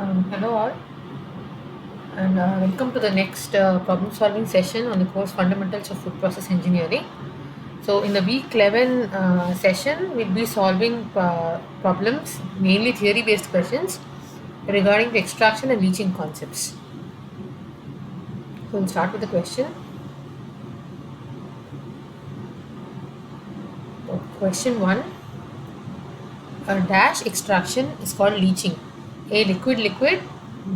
Hello all, and welcome to the next problem solving session on the course Fundamentals of Food Process Engineering. So, in the week 11 session, we'll be solving problems, mainly theory based questions regarding the extraction and leaching concepts. So, we'll start with the question. So, question 1, a dash extraction is called leaching. A liquid liquid,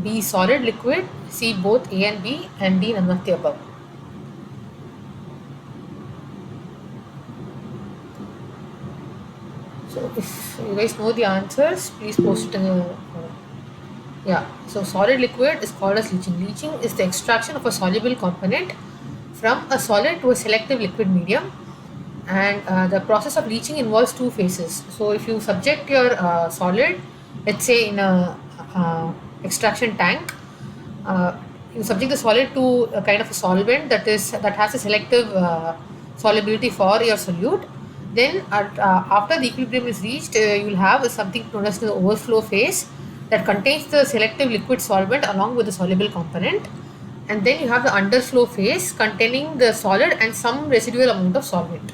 B solid liquid, C both A and B, and D none of the above. So if you guys know the answers, please post it in the yeah. So solid liquid is called as leaching. Leaching is the extraction of a soluble component from a solid to a selective liquid medium, and the process of leaching involves two phases. So if you subject your solid, let's say in a extraction tank, uh, you subject the solid to a kind of a solvent that has a selective solubility for your solute. Then after the equilibrium is reached, you'll have something known as the overflow phase that contains the selective liquid solvent along with the soluble component, and then you have the underflow phase containing the solid and some residual amount of solvent.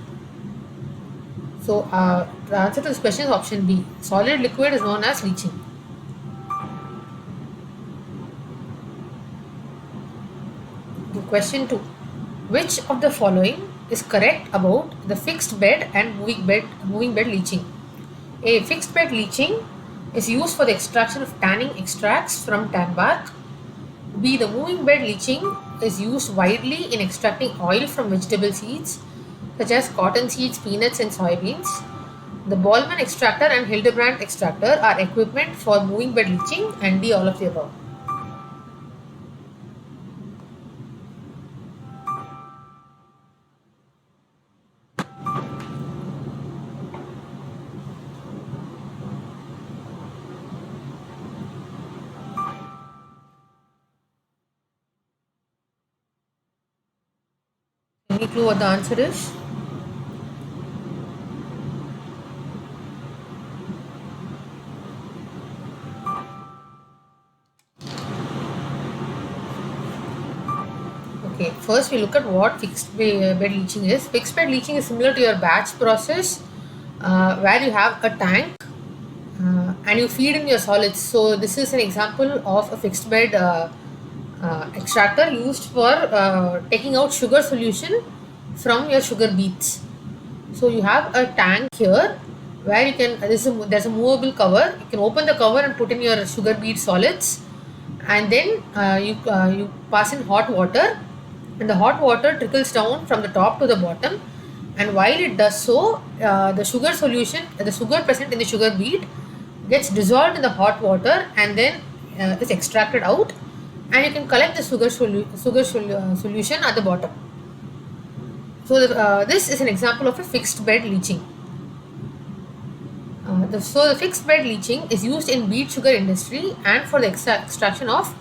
So the answer to this question is option B. Solid liquid is known as leaching. Question 2. Which of the following is correct about the fixed bed and moving bed leaching? A. Fixed bed leaching is used for the extraction of tanning extracts from tan bark. B. The moving bed leaching is used widely in extracting oil from vegetable seeds such as cotton seeds, peanuts, and soybeans. The Bollman extractor and Hildebrandt extractor are equipment for moving bed leaching, and D. All of the above. Any clue what the answer is? Okay, first we look at what fixed bed leaching is. Fixed bed leaching is similar to your batch process where you have a tank and you feed in your solids. So this is an example of a fixed bed extractor used for taking out sugar solution from your sugar beets. So you have a tank here where you can there's a movable cover. You can open the cover and put in your sugar beet solids, and then you pass in hot water, and the hot water trickles down from the top to the bottom, and while it does so, the sugar present in the sugar beet gets dissolved in the hot water and then is extracted out, and you can collect the solution at the bottom. So this is an example of a fixed bed leaching. So the fixed bed leaching is used in beet sugar industry and for the extraction of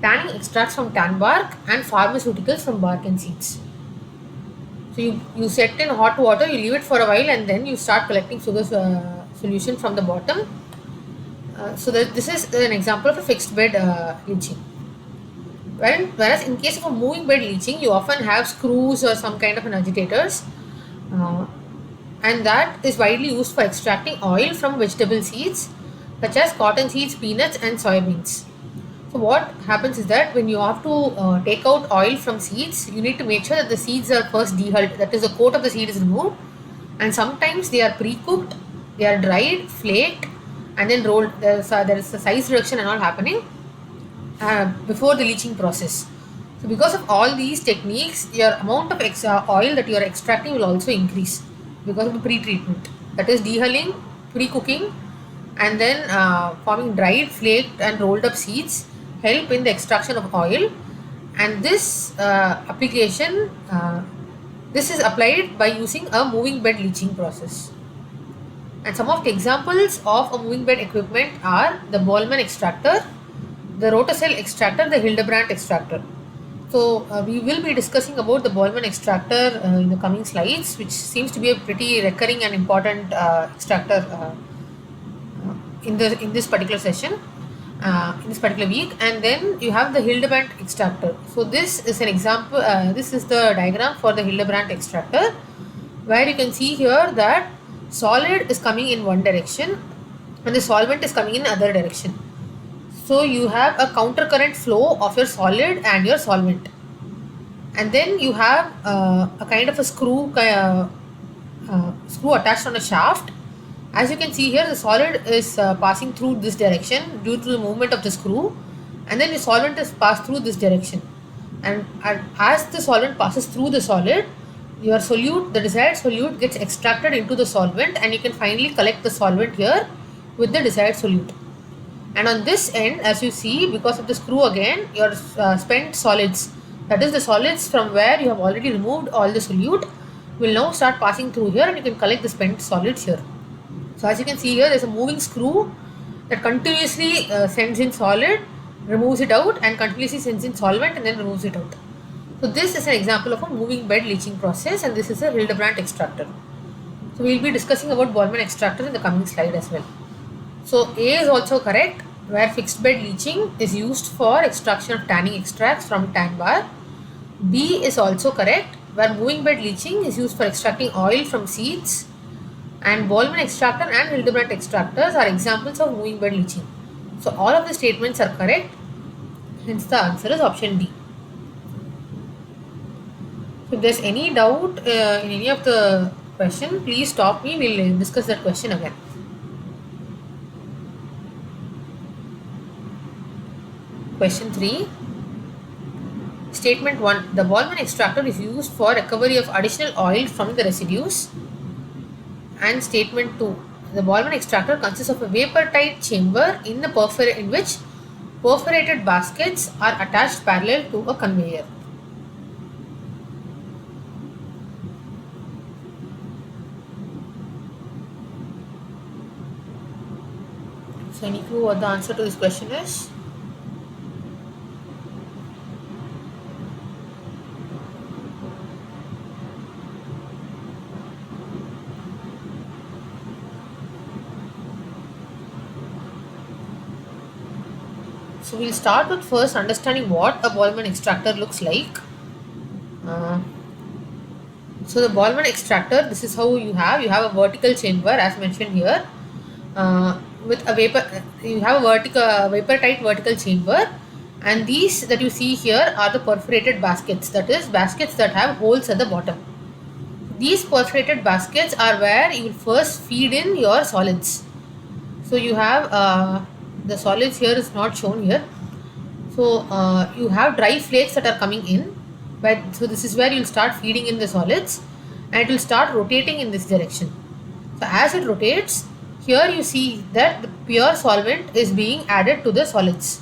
tanning extracts from tan bark and pharmaceuticals from bark and seeds. So you set in hot water, you leave it for a while, and then you start collecting sugar solution from the bottom. So this is an example of a fixed bed leaching. Whereas in case of a moving bed leaching, you often have screws or some kind of an agitators, and that is widely used for extracting oil from vegetable seeds such as cotton seeds, peanuts, and soybeans. So what happens is that when you have to take out oil from seeds, you need to make sure that the seeds are first dehulled, that is the coat of the seed is removed, and sometimes they are pre-cooked, they are dried, flaked, and then rolled. There is a size reduction and all happening before the leaching process. So because of all these techniques, your amount of oil that you are extracting will also increase because of the pre-treatment. That is dehulling, pre-cooking, and then forming dried, flaked, and rolled up seeds help in the extraction of oil. And this application, this is applied by using a moving bed leaching process. And some of the examples of a moving bed equipment are the Bollman extractor, the Rotocell extractor, the Hildebrandt extractor. So we will be discussing about the Bollman extractor in the coming slides, which seems to be a pretty recurring and important extractor in this particular session. in this particular week. And then you have the Hildebrandt extractor. So this is an example, this is the diagram for the Hildebrandt extractor, where you can see here that solid is coming in one direction and the solvent is coming in other direction. So you have a counter current flow of your solid and your solvent, and then you have a kind of a screw attached on a shaft. As you can see here, the solid is passing through this direction due to the movement of the screw, and then the solvent is passed through this direction. And as the solvent passes through the solid, your solute, the desired solute, gets extracted into the solvent, and you can finally collect the solvent here with the desired solute. And on this end, as you see, because of the screw again, your spent solids, that is the solids from where you have already removed all the solute, will now start passing through here, and you can collect the spent solids here. So as you can see here, there is a moving screw that continuously sends in solid, removes it out, and continuously sends in solvent and then removes it out. So this is an example of a moving bed leaching process, and this is a Hildebrandt extractor. So we will be discussing about Boltzmann extractor in the coming slide as well. So A is also correct, where fixed bed leaching is used for extraction of tanning extracts from tan bar. B is also correct, where moving bed leaching is used for extracting oil from seeds. And Boltzmann extractor and Hildebrandt extractors are examples of moving bed leaching. So all of the statements are correct, hence the answer is option D. So if there's any doubt in any of the question, please stop me, we'll discuss that question again. Question 3. Statement 1. The Boltzmann extractor is used for recovery of additional oil from the residues. And statement 2. The Boltzmann extractor consists of a vapor-tight chamber in which perforated baskets are attached parallel to a conveyor. So any clue what the answer to this question is? So we'll start with first understanding what a Boltzmann extractor looks like. So the Boltzmann extractor, this is how you have a vertical chamber as mentioned here, with a vapor. You have a vapor tight vertical chamber, and these that you see here are the perforated baskets, that is baskets that have holes at the bottom. These perforated baskets are where you will first feed in your solids. So you have the solids here is not shown here. So you have dry flakes that are coming in, but so this is where you will start feeding in the solids, and it will start rotating in this direction. So as it rotates, here you see that the pure solvent is being added to the solids.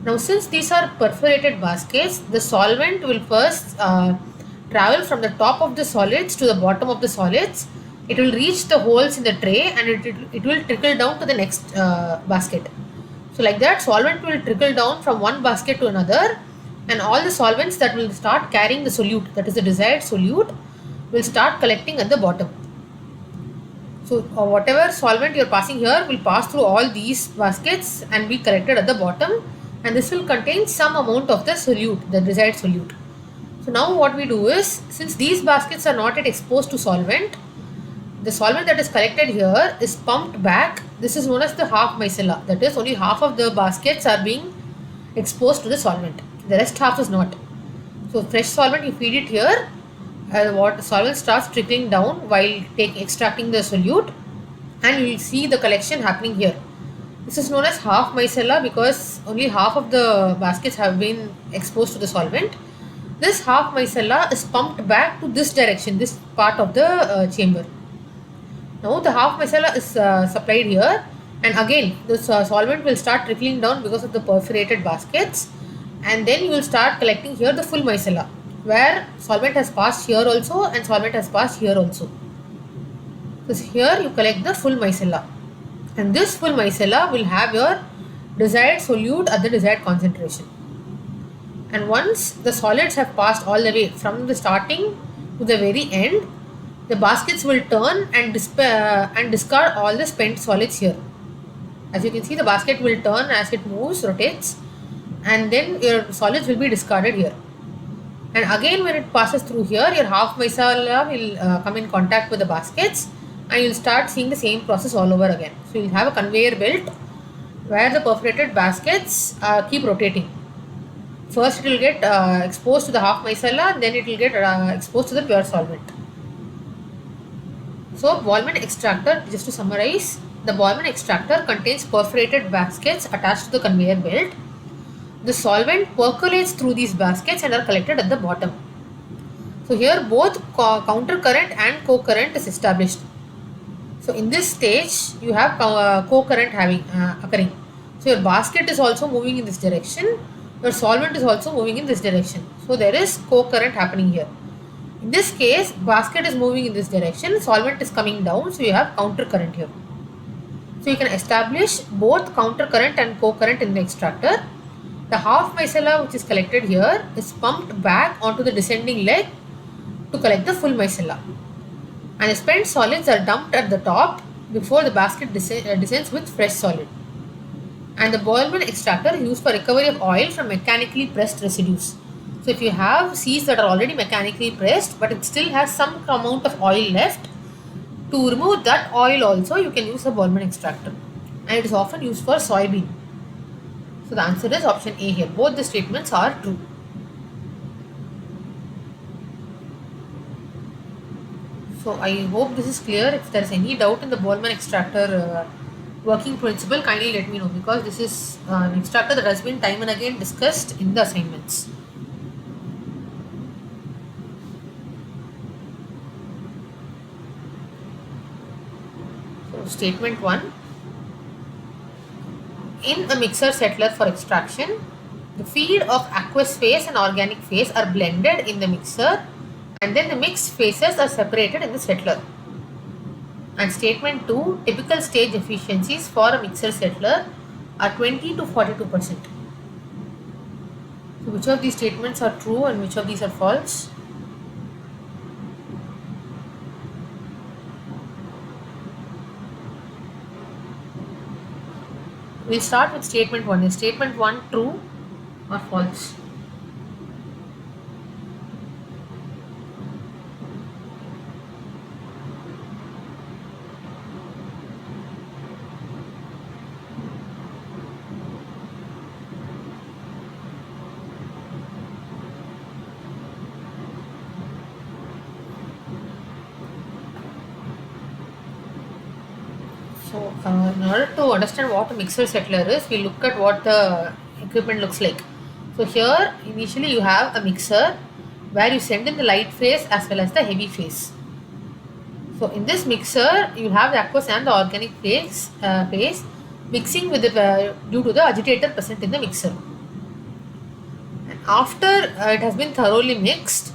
Now since these are perforated baskets, the solvent will first travel from the top of the solids to the bottom of the solids. It will reach the holes in the tray, and it will trickle down to the next basket. So like that, solvent will trickle down from one basket to another, and all the solvents that will start carrying the solute, that is the desired solute, will start collecting at the bottom. So whatever solvent you are passing here will pass through all these baskets and be collected at the bottom, and this will contain some amount of the solute, the desired solute. So now what we do is, since these baskets are not yet exposed to solvent, the solvent that is collected here is pumped back. This is known as the half micella, that is only half of the baskets are being exposed to the solvent, the rest half is not. So fresh solvent, you feed it here, what solvent starts trickling down while extracting the solute, and you will see the collection happening here. This is known as half micella because only half of the baskets have been exposed to the solvent. This half micella is pumped back to this direction, this part of the chamber. Now the half micella is supplied here, and again the solvent will start trickling down because of the perforated baskets, and then you will start collecting here the full micella, where solvent has passed here also and solvent has passed here also. So here you collect the full micella, and this full micella will have your desired solute at the desired concentration. And once the solids have passed all the way from the starting to the very end, the baskets will turn and discard all the spent solids here. As you can see, the basket will turn as it moves, rotates, and then your solids will be discarded here. And again, when it passes through here, your half misala will come in contact with the baskets, and you'll start seeing the same process all over again. So you'll have a conveyor belt where the perforated baskets keep rotating. First, it will get exposed to the half micella, then it will get exposed to the pure solvent. So, Ballman extractor, just to summarize, the Ballman extractor contains perforated baskets attached to the conveyor belt. The solvent percolates through these baskets and are collected at the bottom. So, here both counter current and co-current is established. So, in this stage, you have co-current occurring. So, your basket is also moving in this direction. Your solvent is also moving in this direction. So, there is co-current happening here. In this case, basket is moving in this direction, solvent is coming down, so you have counter current here. So you can establish both counter current and co-current in the extractor. The half micella which is collected here is pumped back onto the descending leg to collect the full micella. And the spent solids are dumped at the top before the basket descends with fresh solid. And the Ballman extractor is used for recovery of oil from mechanically pressed residues. So if you have seeds that are already mechanically pressed but it still has some amount of oil left, to remove that oil also you can use a Ballman extractor, and it is often used for soybean. So the answer is option A here. Both the statements are true. So I hope this is clear. If there is any doubt in the Ballman extractor working principle, kindly let me know, because this is an extractor that has been time and again discussed in the assignments. So statement 1. In a mixer settler for extraction, the feed of aqueous phase and organic phase are blended in the mixer, and then the mixed phases are separated in the settler. And statement 2, typical stage efficiencies for a mixer settler are 20 to 42%. So which of these statements are true and which of these are false? We'll start with statement 1. Is statement 1 true or false? So, in order to understand what a mixer settler is, we look at what the equipment looks like. So, here initially you have a mixer where you send in the light phase as well as the heavy phase. So, in this mixer, you have the aqueous and the organic phase mixing with the due to the agitator present in the mixer. And after it has been thoroughly mixed,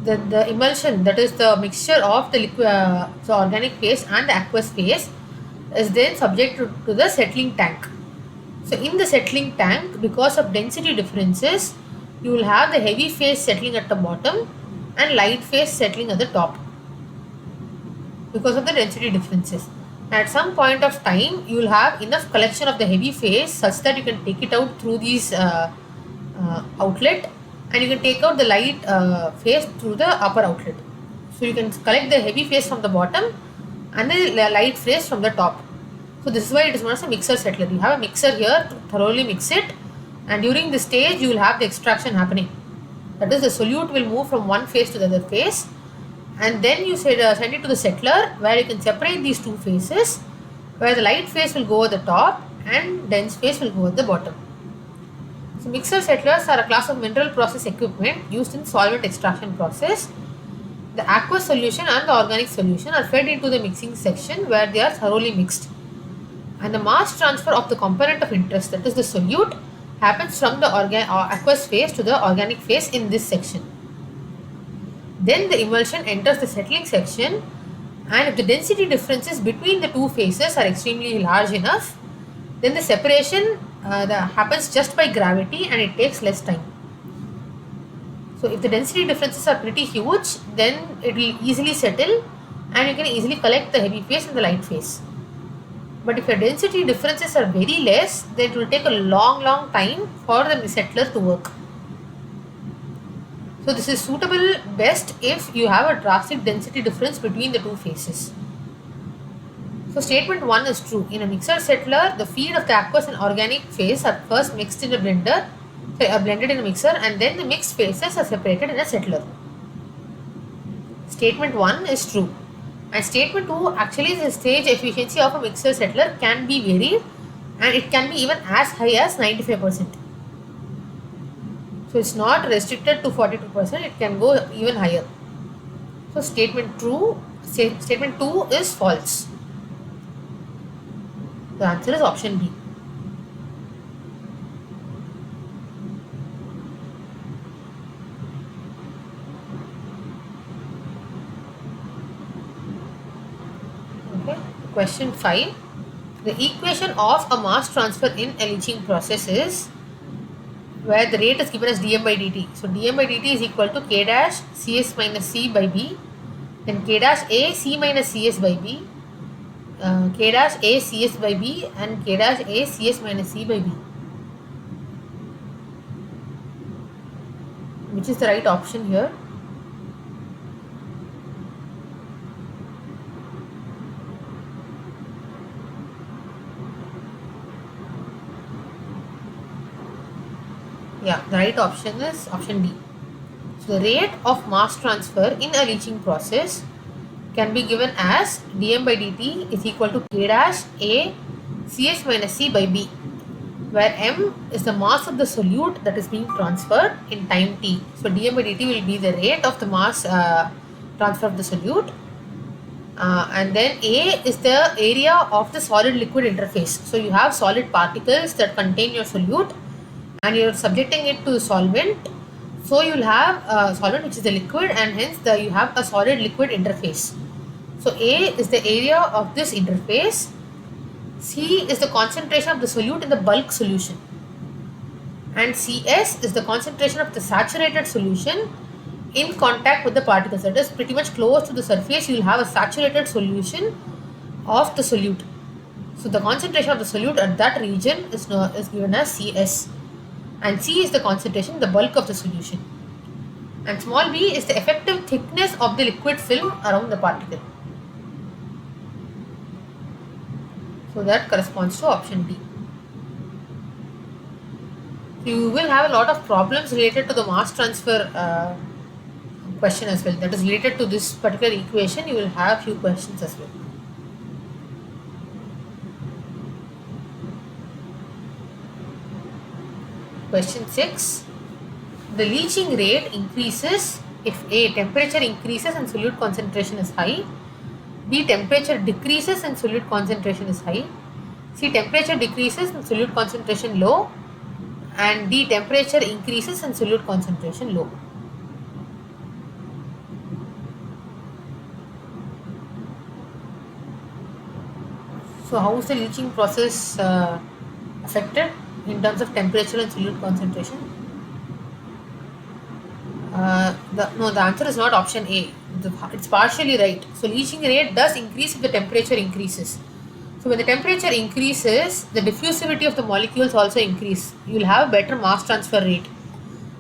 the emulsion, that is the mixture of the liquid, the organic phase and the aqueous phase, is then subject to the settling tank. So in the settling tank, because of density differences, you will have the heavy phase settling at the bottom and light phase settling at the top because of the density differences. At some point of time, you will have enough collection of the heavy phase such that you can take it out through these outlet, and you can take out the light phase through the upper outlet. So you can collect the heavy phase from the bottom and the light phase from the top. So this is why it is known as a mixer settler. You have a mixer here to thoroughly mix it, and during this stage you will have the extraction happening. That is, the solute will move from one phase to the other phase, and then you send it to the settler where you can separate these two phases, where the light phase will go at the top and dense phase will go at the bottom. So mixer settlers are a class of mineral process equipment used in solvent extraction process. The aqueous solution and the organic solution are fed into the mixing section where they are thoroughly mixed. And the mass transfer of the component of interest, that is the solute, happens from the aqueous phase to the organic phase in this section. Then the emulsion enters the settling section, and if the density differences between the two phases are extremely large enough, then the separation that happens just by gravity and it takes less time. So if the density differences are pretty huge, then it will easily settle and you can easily collect the heavy phase and the light phase. But if the density differences are very less, then it will take a long time for the settler to work. So this is suitable best if you have a drastic density difference between the two phases. So statement 1 is true. In a mixer settler, the feed of the aqueous and organic phase are first mixed in a blender, are blended in a mixer, and then the mixed phases are separated in a settler. Statement 1 is true. And statement 2, actually the stage efficiency of a mixer settler can be varied, and it can be even as high as 95%. So it's not restricted to 42%, it can go even higher. So statement 2 is false. The answer is option B. Okay. Question 5. The equation of a mass transfer in a leaching process is where the rate is given as dm by dt. So dm by dt is equal to k dash cs minus c by b, then k dash a c minus cs by b, k dash a cs by b, and k dash a cs minus c by b. Which is the right option here? Yeah, the right option is option D. So the rate of mass transfer in a leaching process can be given as dm by dt is equal to k dash a cs minus c by b, where m is the mass of the solute that is being transferred in time t. So dm by dt will be the rate of the mass transfer of the solute, and then a is the area of the solid liquid interface. So you have solid particles that contain your solute, and you're subjecting it to solvent. So you will have a solvent which is the liquid, and hence you have a solid liquid interface. So A is the area of this interface. C is the concentration of the solute in the bulk solution, and Cs is the concentration of the saturated solution in contact with the particles. That is pretty much close to the surface. You will have a saturated solution of the solute. So the concentration of the solute at that region is given as Cs, and C is the concentration, the bulk of the solution, and small b is the effective thickness of the liquid film around the particle. So that corresponds to option D. You will have a lot of problems related to the mass transfer question as well. That is related to this particular equation. You will have few questions as well. Question 6. The leaching rate increases if A. Temperature increases and solute concentration is high. B. Temperature decreases and solute concentration is high. C. Temperature decreases and solute concentration low. And D. Temperature increases and solute concentration low. So how is the leaching process affected in terms of temperature and solute concentration? The answer is not option A. It's partially right. So leaching rate does increase if the temperature increases. So when the temperature increases, the diffusivity of the molecules also increase. You will have a better mass transfer rate.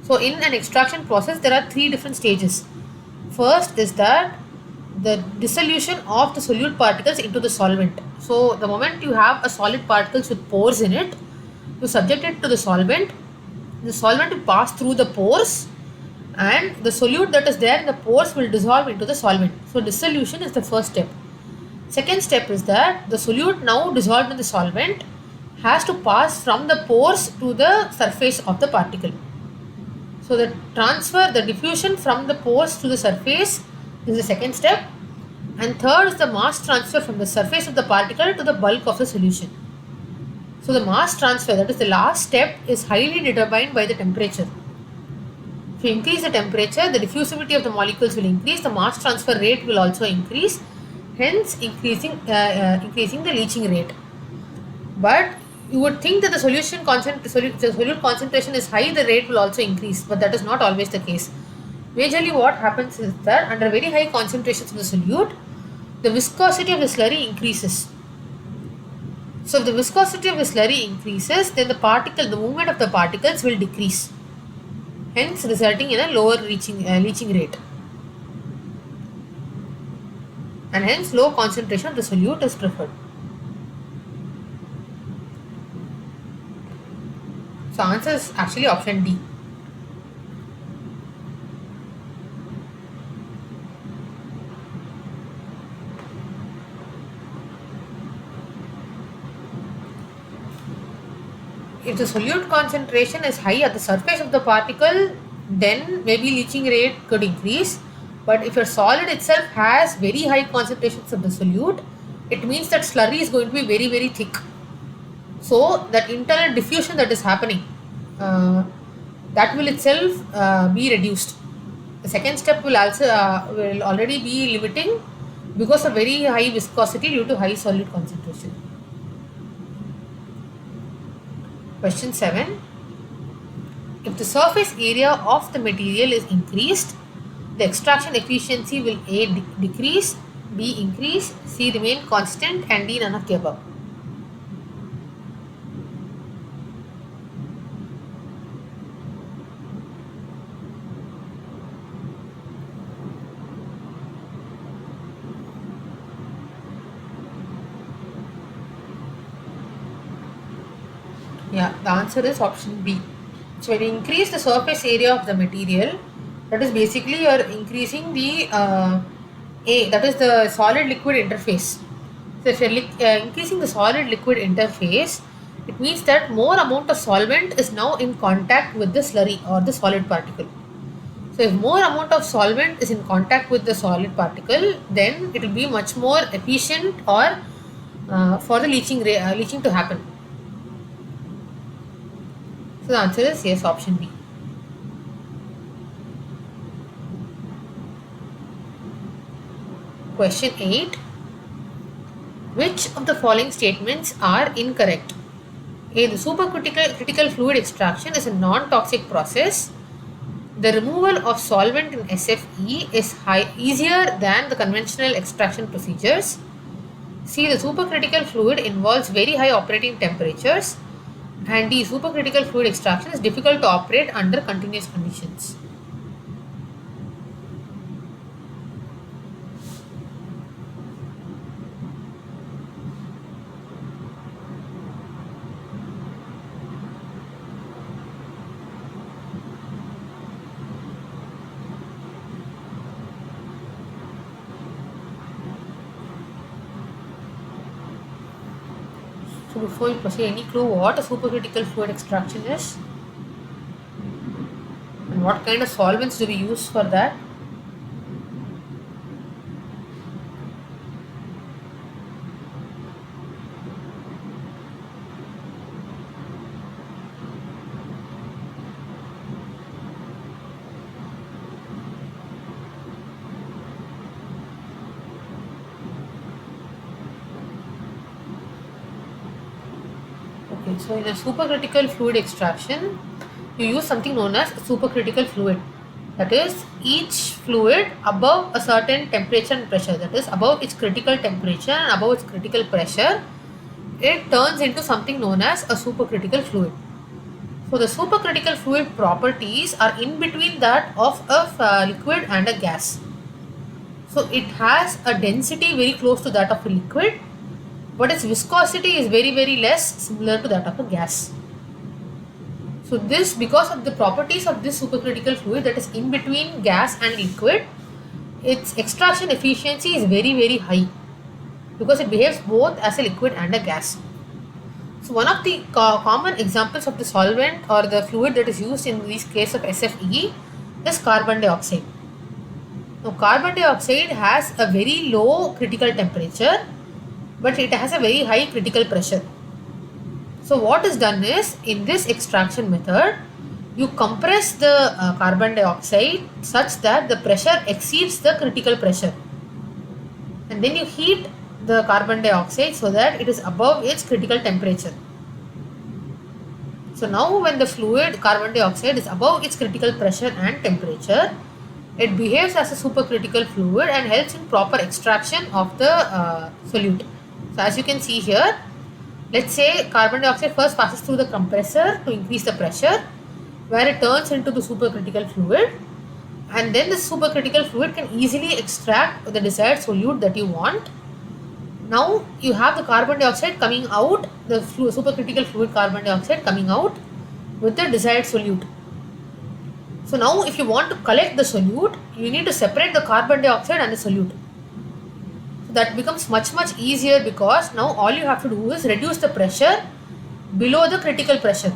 So in an extraction process, there are 3 different stages. First is that the dissolution of the solute particles into the solvent. So the moment you have a solid particles with pores in it, you subject it to the solvent will pass through the pores, and the solute that is there in the pores will dissolve into the solvent. So dissolution is the first step. Second step is that the solute now dissolved in the solvent has to pass from the pores to the surface of the particle. So the diffusion from the pores to the surface is the second step, and third is the mass transfer from the surface of the particle to the bulk of the solution. So the mass transfer, that is the last step, is highly determined by the temperature. If you increase the temperature, the diffusivity of the molecules will increase, the mass transfer rate will also increase, hence increasing the leaching rate. But you would think that the solute concentration is high, the rate will also increase, but that is not always the case. Majorly what happens is that under very high concentrations of the solute, the viscosity of the slurry increases. So if the viscosity of the slurry increases, then the movement of the particles will decrease, hence resulting in a lower leaching rate, and hence low concentration of the solute is preferred. So answer is actually option D. If the solute concentration is high at the surface of the particle, then maybe leaching rate could increase. But if your solid itself has very high concentrations of the solute, it means that slurry is going to be very, very thick. So that internal diffusion that is happening, that will itself be reduced. The second step will already be limiting because of very high viscosity due to high solute concentration. Question 7. If the surface area of the material is increased, the extraction efficiency will A. decrease, B. increase, C. remain constant, and D. none of the above. Yeah, the answer is option B. So when you increase the surface area of the material, that is basically you are increasing the A, that is the solid liquid interface. So if you are increasing the solid liquid interface, it means that more amount of solvent is now in contact with the slurry or the solid particle. So if more amount of solvent is in contact with the solid particle, then it will be much more efficient or for the leaching to happen. So the answer is yes, option B. Question 8. Which of the following statements are incorrect? A. The supercritical fluid extraction is a non-toxic process. The removal of solvent in SFE is easier than the conventional extraction procedures. C. The supercritical fluid involves very high operating temperatures. And D. Supercritical fluid extraction is difficult to operate under continuous conditions. So before you proceed, any clue what a supercritical fluid extraction is? And what kind of solvents do we use for that? Okay, so in a supercritical fluid extraction, you use something known as supercritical fluid. That is, each fluid above a certain temperature and pressure, that is above its critical temperature and above its critical pressure, it turns into something known as a supercritical fluid. So the supercritical fluid properties are in between that of a liquid and a gas. So it has a density very close to that of a liquid, but its viscosity is very, very less, similar to that of a gas. So this, because of the properties of this supercritical fluid that is in between gas and liquid, its extraction efficiency is very, very high because it behaves both as a liquid and a gas. So one of the common examples of the solvent or the fluid that is used in this case of SFE is carbon dioxide. Now carbon dioxide has a very low critical temperature, but it has a very high critical pressure. So what is done is, in this extraction method, you compress the carbon dioxide such that the pressure exceeds the critical pressure, and then you heat the carbon dioxide so that it is above its critical temperature. So now when the fluid carbon dioxide is above its critical pressure and temperature, it behaves as a supercritical fluid and helps in proper extraction of the solute. So as you can see here, Let's say carbon dioxide first passes through the compressor to increase the pressure, where it turns into the supercritical fluid, and then the supercritical fluid can easily extract the desired solute that you want. Now you have the carbon dioxide coming out, the supercritical fluid carbon dioxide coming out with the desired solute. So now if you want to collect the solute, you need to separate the carbon dioxide and the solute. So that becomes much easier, because now all you have to do is reduce the pressure below the critical pressure.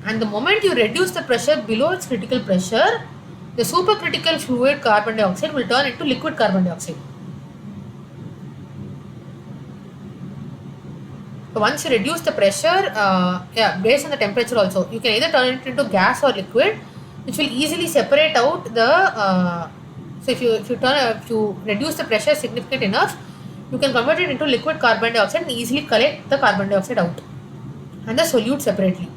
And the moment you reduce the pressure below its critical pressure, the supercritical fluid carbon dioxide will turn into liquid carbon dioxide. So once you reduce the pressure, based on the temperature also, you can either turn it into gas or liquid, which will easily separate out the. So if you reduce the pressure significant enough, you can convert it into liquid carbon dioxide and easily collect the carbon dioxide out and the solute separately.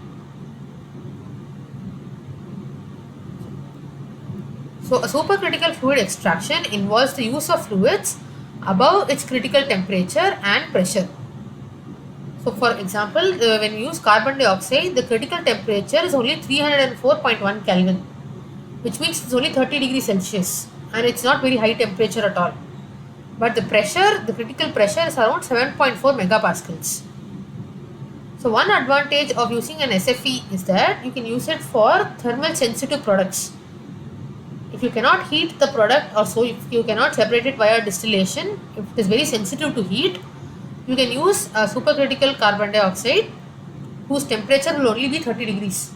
So a supercritical fluid extraction involves the use of fluids above its critical temperature and pressure. So for example, when you use carbon dioxide, the critical temperature is only 304.1 Kelvin, which means it's only 30 degrees Celsius, and it's not very high temperature at all. But the pressure, the critical pressure is around 7.4 megapascals. So one advantage of using an SFE is that you can use it for thermal sensitive products. If you cannot heat the product, or so if you cannot separate it via distillation, if it is very sensitive to heat, you can use a supercritical carbon dioxide whose temperature will only be 30 degrees.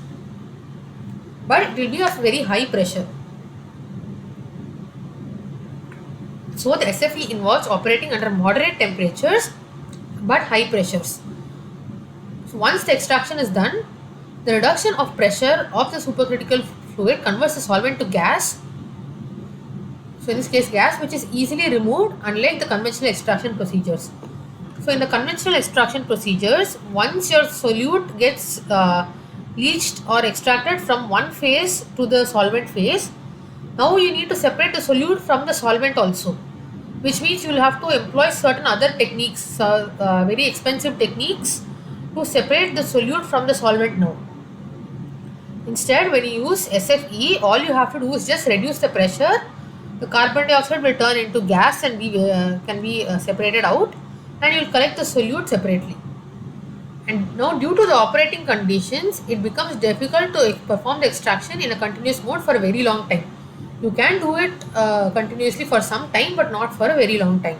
But it will be of very high pressure. So the SFE involves operating under moderate temperatures but high pressures. So once the extraction is done, the reduction of pressure of the supercritical fluid converts the solvent to gas. So in this case gas, which is easily removed, unlike the conventional extraction procedures. So in the conventional extraction procedures, once your solute gets leached or extracted from one phase to the solvent phase, now you need to separate the solute from the solvent also, which means you will have to employ certain other techniques, very expensive techniques, to separate the solute from the solvent now. Instead, when you use SFE, all you have to do is just reduce the pressure. The carbon dioxide will turn into gas and can be separated out, and you will collect the solute separately. And now due to the operating conditions, it becomes difficult to perform the extraction in a continuous mode for a very long time. You can do it continuously for some time, but not for a very long time.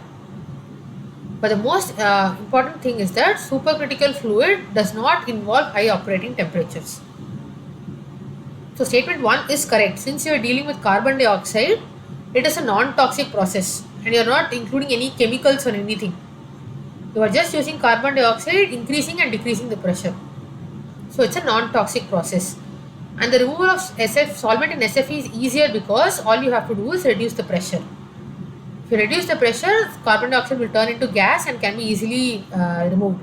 But the most important thing is that supercritical fluid does not involve high operating temperatures. So statement 1 is correct. Since you are dealing with carbon dioxide, it is a non-toxic process and you are not including any chemicals or anything. You are just using carbon dioxide, increasing and decreasing the pressure. So it's a non-toxic process. And the removal of solvent in SFE is easier because all you have to do is reduce the pressure. If you reduce the pressure, carbon dioxide will turn into gas and can be easily removed.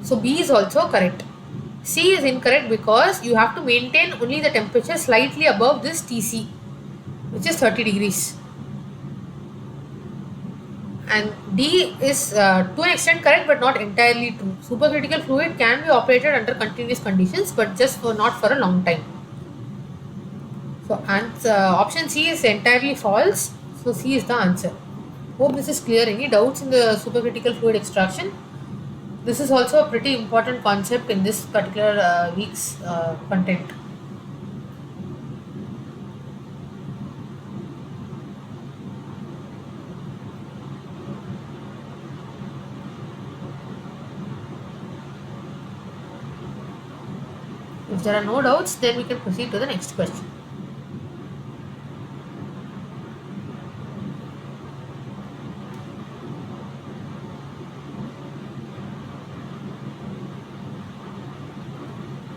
So B is also correct. C is incorrect because you have to maintain only the temperature slightly above this Tc, which is 30 degrees. And D is to an extent correct but not entirely true. Supercritical fluid can be operated under continuous conditions but just not for a long time. So option C is entirely false. So C is the answer. Hope this is clear. Any doubts in the supercritical fluid extraction? This is also a pretty important concept in this particular week's content. If there are no doubts, then we can proceed to the next question.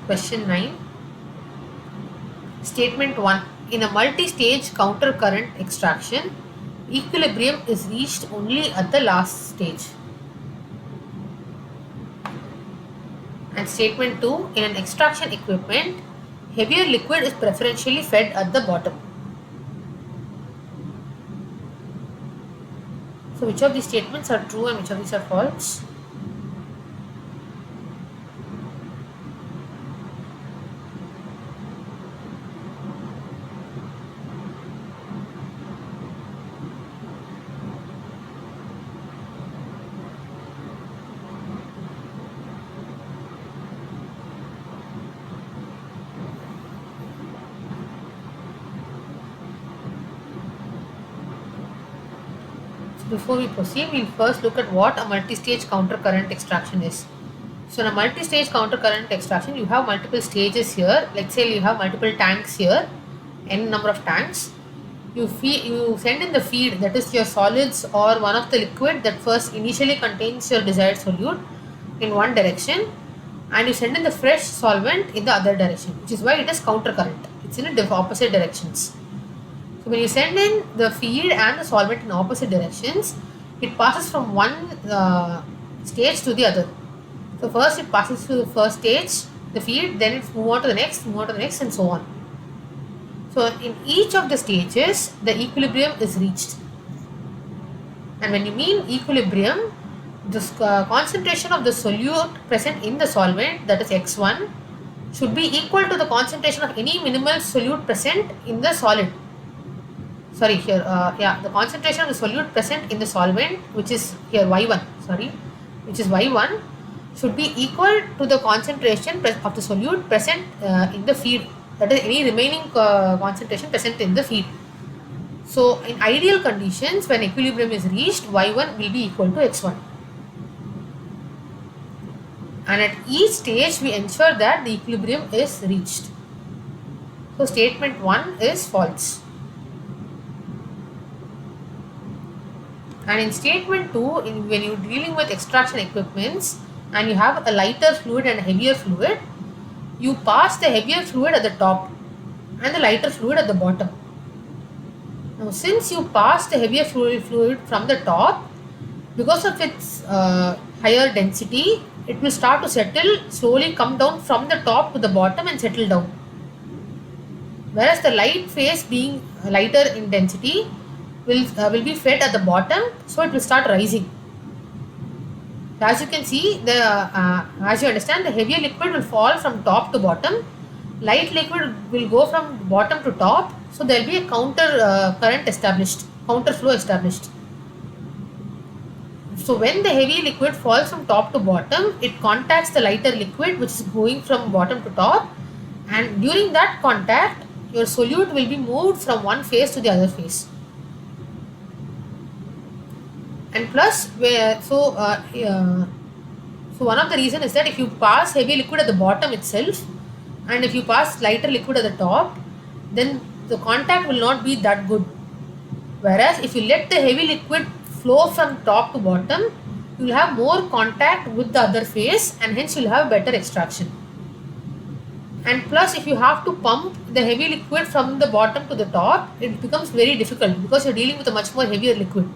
Question 9. Statement 1. In a multi-stage counter-current extraction, equilibrium is reached only at the last stage. And statement 2. In an extraction equipment, heavier liquid is preferentially fed at the bottom. So which of these statements are true and which of these are false? Before we proceed, we'll first look at what a multi-stage counter-current extraction is. So in a multi-stage counter-current extraction, you have multiple stages here. Let's say you have multiple tanks here, n number of tanks. You send in the feed, that is your solids or one of the liquid that first initially contains your desired solute in one direction, and you send in the fresh solvent in the other direction, which is why it is counter-current. It's in opposite directions. So when you send in the feed and the solvent in opposite directions, it passes from one stage to the other. So first it passes to the first stage, the feed, then it's move on to the next, move on to the next, and so on. So in each of the stages, the equilibrium is reached. And when you mean equilibrium, the concentration of the solute present in the solvent, that is X1, should be equal to the concentration of any minimal solute present in the solid. Sorry, here, the concentration of the solute present in the solvent, which is here Y1, which is Y1, should be equal to the concentration of the solute present in the feed, that is any remaining concentration present in the feed. So in ideal conditions, when equilibrium is reached, Y1 will be equal to X1. And at each stage, we ensure that the equilibrium is reached. So statement 1 is false. And in statement 2, when you're dealing with extraction equipments and you have a lighter fluid and a heavier fluid, you pass the heavier fluid at the top and the lighter fluid at the bottom. Now, since you pass the heavier fluid from the top, because of its higher density, it will start to settle, slowly come down from the top to the bottom and settle down. Whereas the light phase, being lighter in density, will be fed at the bottom, so it will start rising. As you can see, as you understand, the heavier liquid will fall from top to bottom, light liquid will go from bottom to top, so there will be a counter flow established. So when the heavy liquid falls from top to bottom, it contacts the lighter liquid which is going from bottom to top, and during that contact, your solute will be moved from one phase to the other phase. And plus, so one of the reason is that if you pass heavy liquid at the bottom itself, and if you pass lighter liquid at the top, then the contact will not be that good. Whereas if you let the heavy liquid flow from top to bottom, you will have more contact with the other phase, and hence you will have better extraction. And plus, if you have to pump the heavy liquid from the bottom to the top, it becomes very difficult because you are dealing with a much more heavier liquid.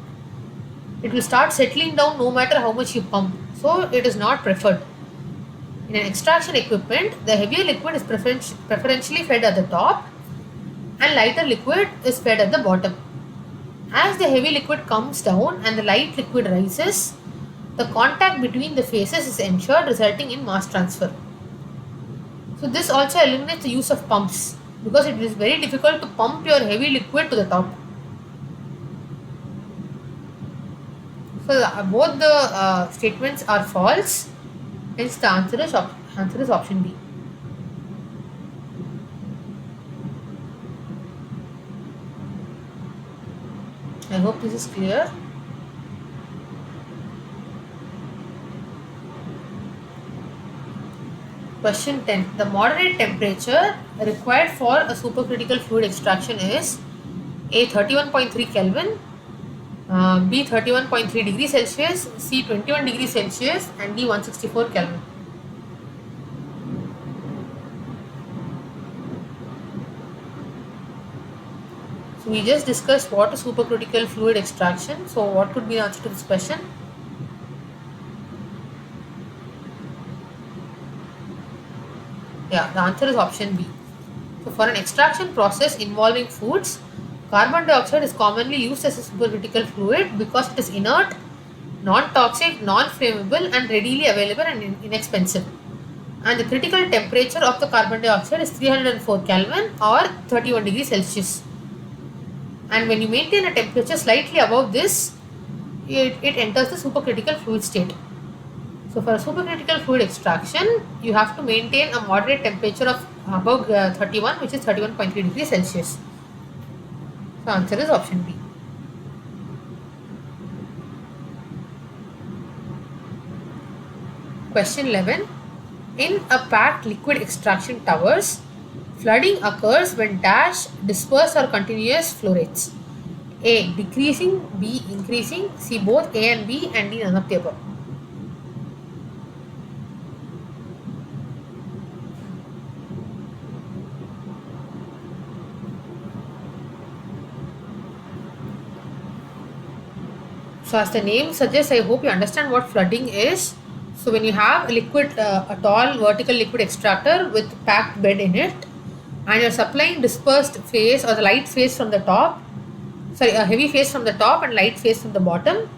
It will start settling down no matter how much you pump. So it is not preferred. In an extraction equipment, the heavier liquid is preferentially fed at the top and lighter liquid is fed at the bottom. As the heavy liquid comes down and the light liquid rises, the contact between the phases is ensured, resulting in mass transfer. So this also eliminates the use of pumps because it is very difficult to pump your heavy liquid to the top. So both the statements are false, hence the answer is option B. I hope this is clear. Question 10. The moderate temperature required for a supercritical fluid extraction is A 31.3 Kelvin, B 31.3 degrees Celsius, C 21 degrees Celsius, and D 164 Kelvin. So we just discussed what is supercritical fluid extraction. So what could be the answer to this question? Yeah, the answer is option B. So for an extraction process involving foods, Carbon dioxide is commonly used as a supercritical fluid because it is inert, non-toxic, non-flammable and readily available and inexpensive. And the critical temperature of the carbon dioxide is 304 Kelvin or 31 degrees Celsius. And when you maintain a temperature slightly above this, it enters the supercritical fluid state. So for a supercritical fluid extraction, you have to maintain a moderate temperature of above 31, which is 31.3 degrees Celsius. So answer is option B. Question 11. In a packed liquid extraction towers, flooding occurs when dash, dispersed or continuous flow rates. A. Decreasing, B. Increasing, C. Both A and B, and D. None of the above. So as the name suggests, I hope you understand what flooding is. So when you have a liquid, a tall vertical liquid extractor with packed bed in it, and you're supplying dispersed phase or the light phase from the top, a heavy phase from the top and light phase from the bottom.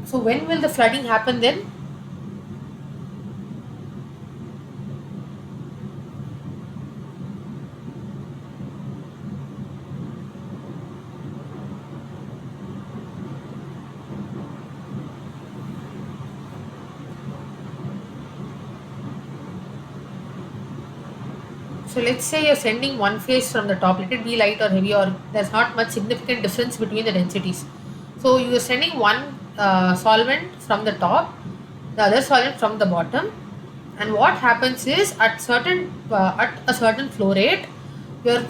So when will the flooding happen then? So let's say you're sending one phase from the top, let it be light or heavy, or there's not much significant difference between the densities. So you're sending one solvent from the top, the other solvent from the bottom, and what happens is at a certain flow rate, at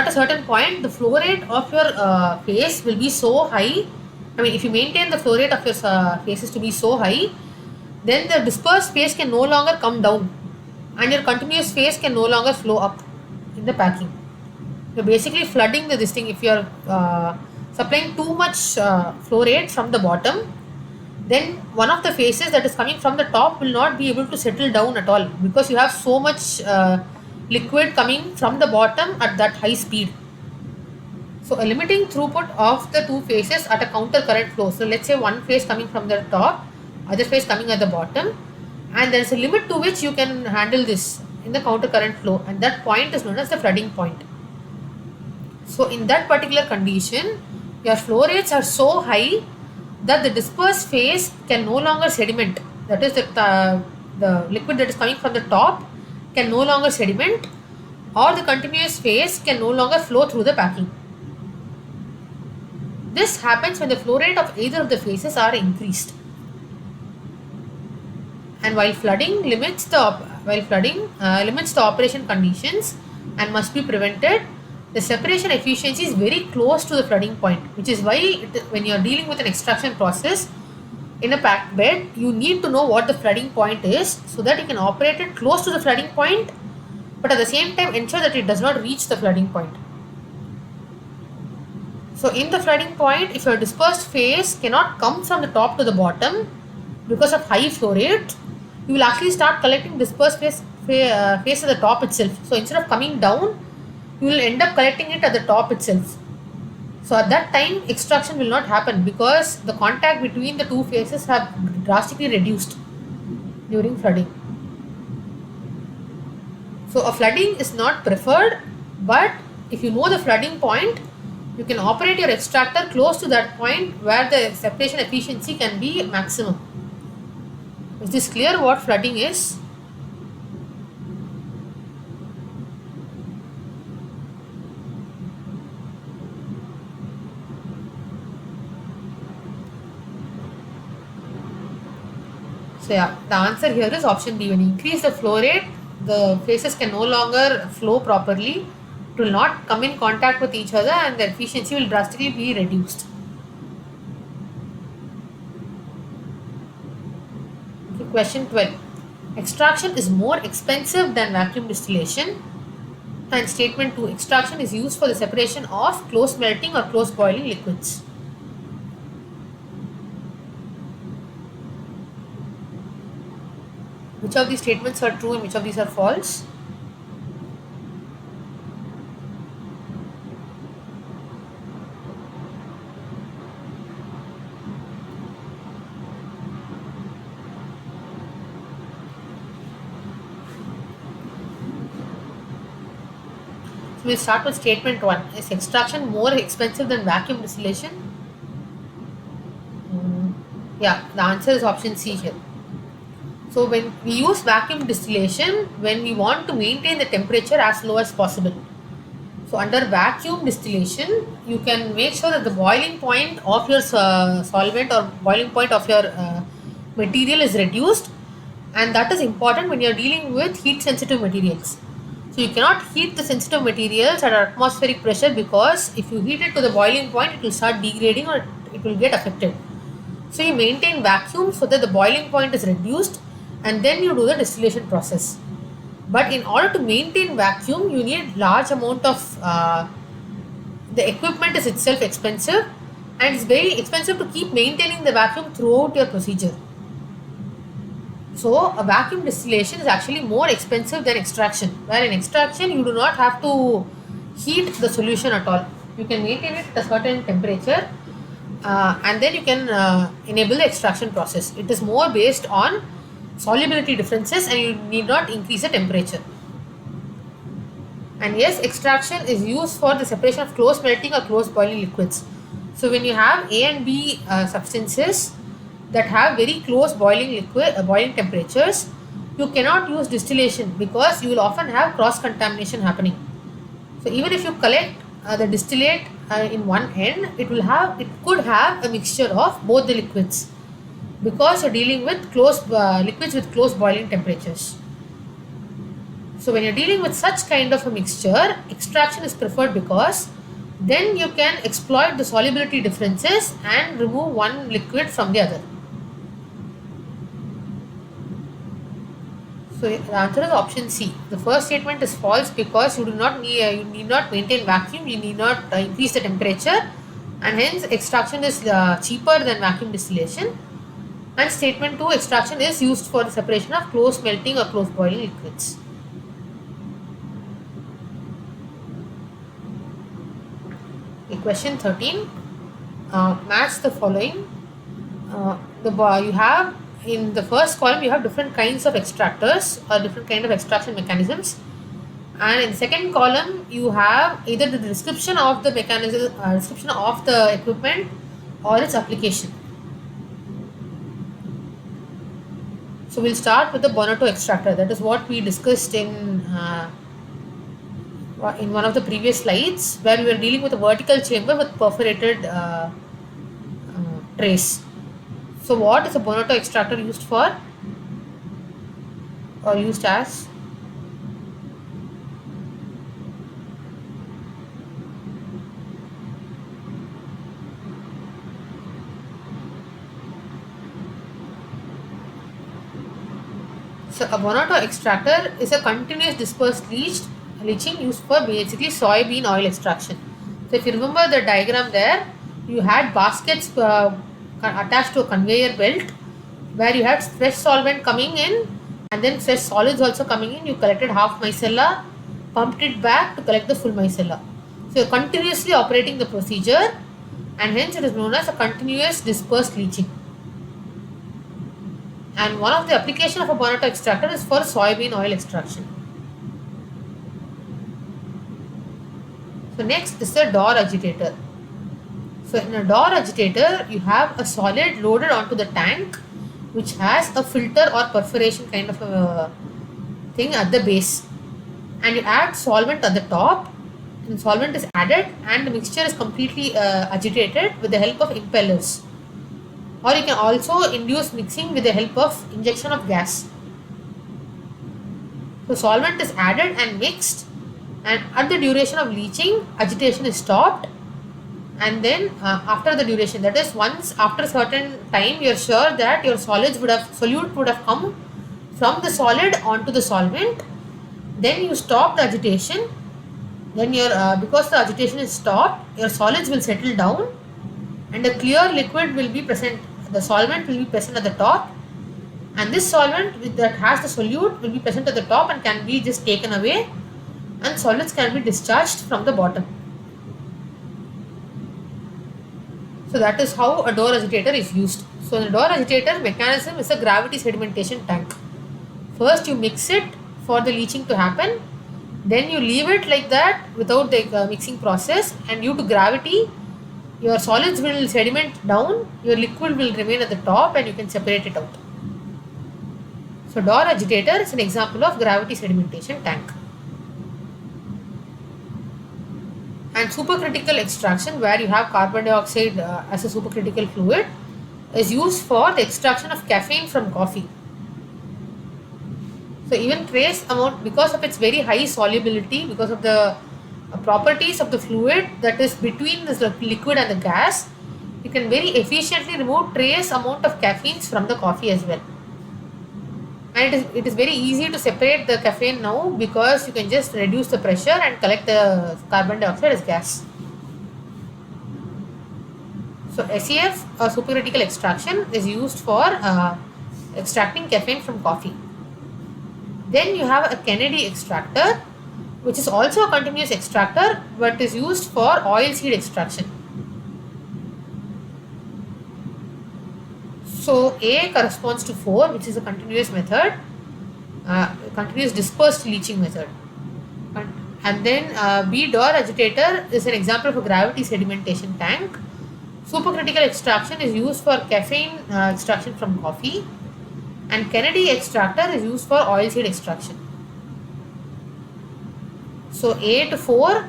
a certain point the flow rate of your phase will be so high. I mean, if you maintain the flow rate of your phases to be so high, then the dispersed phase can no longer come down and your continuous phase can no longer flow up in the packing. You're basically flooding this thing. If you're supplying too much flow rate from the bottom, then one of the phases that is coming from the top will not be able to settle down at all because you have so much liquid coming from the bottom at that high speed. So a limiting throughput of the two phases at a counter current flow. So let's say one phase coming from the top, other phase coming at the bottom, and there is a limit to which you can handle this in the counter current flow, and that point is known as the flooding point. So in that particular condition, your flow rates are so high that the dispersed phase can no longer sediment. That is, the liquid that is coming from the top can no longer sediment, or the continuous phase can no longer flow through the packing. This happens when the flow rate of either of the phases are increased. And while flooding limits the operation conditions and must be prevented, the separation efficiency is very close to the flooding point, which is why when you are dealing with an extraction process in a packed bed, you need to know what the flooding point is so that you can operate it close to the flooding point, but at the same time ensure that it does not reach the flooding point. So in the flooding point, if your dispersed phase cannot come from the top to the bottom because of high flow rate, you will actually start collecting dispersed phase at the top itself. So instead of coming down, you will end up collecting it at the top itself. So at that time, extraction will not happen because the contact between the two phases have drastically reduced during flooding. So a flooding is not preferred, but if you know the flooding point, you can operate your extractor close to that point where the separation efficiency can be maximum. Is this clear what flooding is? So yeah, the answer here is option B. When you increase the flow rate, the phases can no longer flow properly. It will not come in contact with each other and the efficiency will drastically be reduced. Okay, question 12. Extraction is more expensive than vacuum distillation. And statement 2. Extraction is used for the separation of close melting or close boiling liquids. Which of these statements are true and which of these are false? We'll start with statement 1. Is extraction more expensive than vacuum distillation? Mm, yeah, the answer is option C here. So when we use vacuum distillation, when we want to maintain the temperature as low as possible. So under vacuum distillation, you can make sure that the boiling point of your solvent or boiling point of your material is reduced, and that is important when you are dealing with heat sensitive materials. So you cannot heat the sensitive materials at atmospheric pressure, because if you heat it to the boiling point, it will start degrading or it will get affected. So you maintain vacuum so that the boiling point is reduced, and then you do the distillation process. But in order to maintain vacuum, you need large amount of the equipment is itself expensive, and it's very expensive to keep maintaining the vacuum throughout your procedure. So a vacuum distillation is actually more expensive than extraction, where in extraction you do not have to heat the solution at all. You can maintain it at a certain temperature, and then you can enable the extraction process. It is more based on solubility differences, and you need not increase the temperature. And yes, extraction is used for the separation of close melting or close boiling liquids. So when you have A and B substances that have very close boiling temperatures, you cannot use distillation, because you will often have cross contamination happening. So even if you collect the distillate in one end, it could have a mixture of both the liquids, because you're dealing with liquids with close boiling temperatures. So when you're dealing with such kind of a mixture, extraction is preferred, because then you can exploit the solubility differences and remove one liquid from the other. So the answer is option C. The first statement is false, because you need not maintain vacuum, you need not increase the temperature, and hence extraction is cheaper than vacuum distillation. And statement 2, extraction is used for the separation of close melting or close boiling liquids. Question 13. Match the following. You have in the first column you have different kinds of extractors or different kind of extraction mechanisms, and in the second column you have either the description of the mechanism, description of the equipment, or its application. So we'll start with the Bonotto extractor. That is what we discussed in one of the previous slides, where we were dealing with a vertical chamber with perforated trays. So what is a Bonotto extractor used for, or used as? So a Bonotto extractor is a continuous dispersed leaching used for basically soybean oil extraction. So if you remember the diagram there, you had baskets attached to a conveyor belt, where you had fresh solvent coming in and then fresh solids also coming in. You collected half micella, pumped it back to collect the full micella. So you're continuously operating the procedure, and hence it is known as a continuous dispersed leaching. And one of the application of a Bonotto extractor is for soybean oil extraction. So next is the Dore agitator. So in a Dore agitator, you have a solid loaded onto the tank, which has a filter or perforation kind of a thing at the base, and you add solvent at the top, and solvent is added, and the mixture is completely agitated with the help of impellers, or you can also induce mixing with the help of injection of gas. So solvent is added and mixed, and at the duration of leaching, agitation is stopped, and then after the duration, that is once after a certain time, you are sure that your solute would have come from the solid onto the solvent, then you stop the agitation. Then because the agitation is stopped, your solids will settle down, and a clear liquid will be present. The solvent will be present at the top, and this solvent that has the solute will be present at the top and can be just taken away, and solids can be discharged from the bottom. So that is how a Dore agitator is used. So the Dore agitator mechanism is a gravity sedimentation tank. First you mix it for the leaching to happen, Then you leave it like that without the mixing process, and due to gravity, your solids will sediment down, your liquid will remain at the top, and you can separate it out. So Dor agitator is an example of gravity sedimentation tank. And supercritical extraction, where you have carbon dioxide as a supercritical fluid, is used for the extraction of caffeine from coffee. So even trace amount, because of its very high solubility, because of the properties of the fluid that is between this liquid and the gas, you can very efficiently remove trace amount of caffeines from the coffee as well. And it is very easy to separate the caffeine now, because you can just reduce the pressure and collect the carbon dioxide as gas. So SEF, supercritical extraction, is used for extracting caffeine from coffee. Then you have a Kennedy extractor, which is also a continuous extractor but is used for oil seed extraction. So A corresponds to 4, which is a continuous method, continuous dispersed leaching method. And then B Dor agitator is an example of a gravity sedimentation tank. Supercritical extraction is used for caffeine extraction from coffee, and Kennedy extractor is used for oil seed extraction. So A to 4,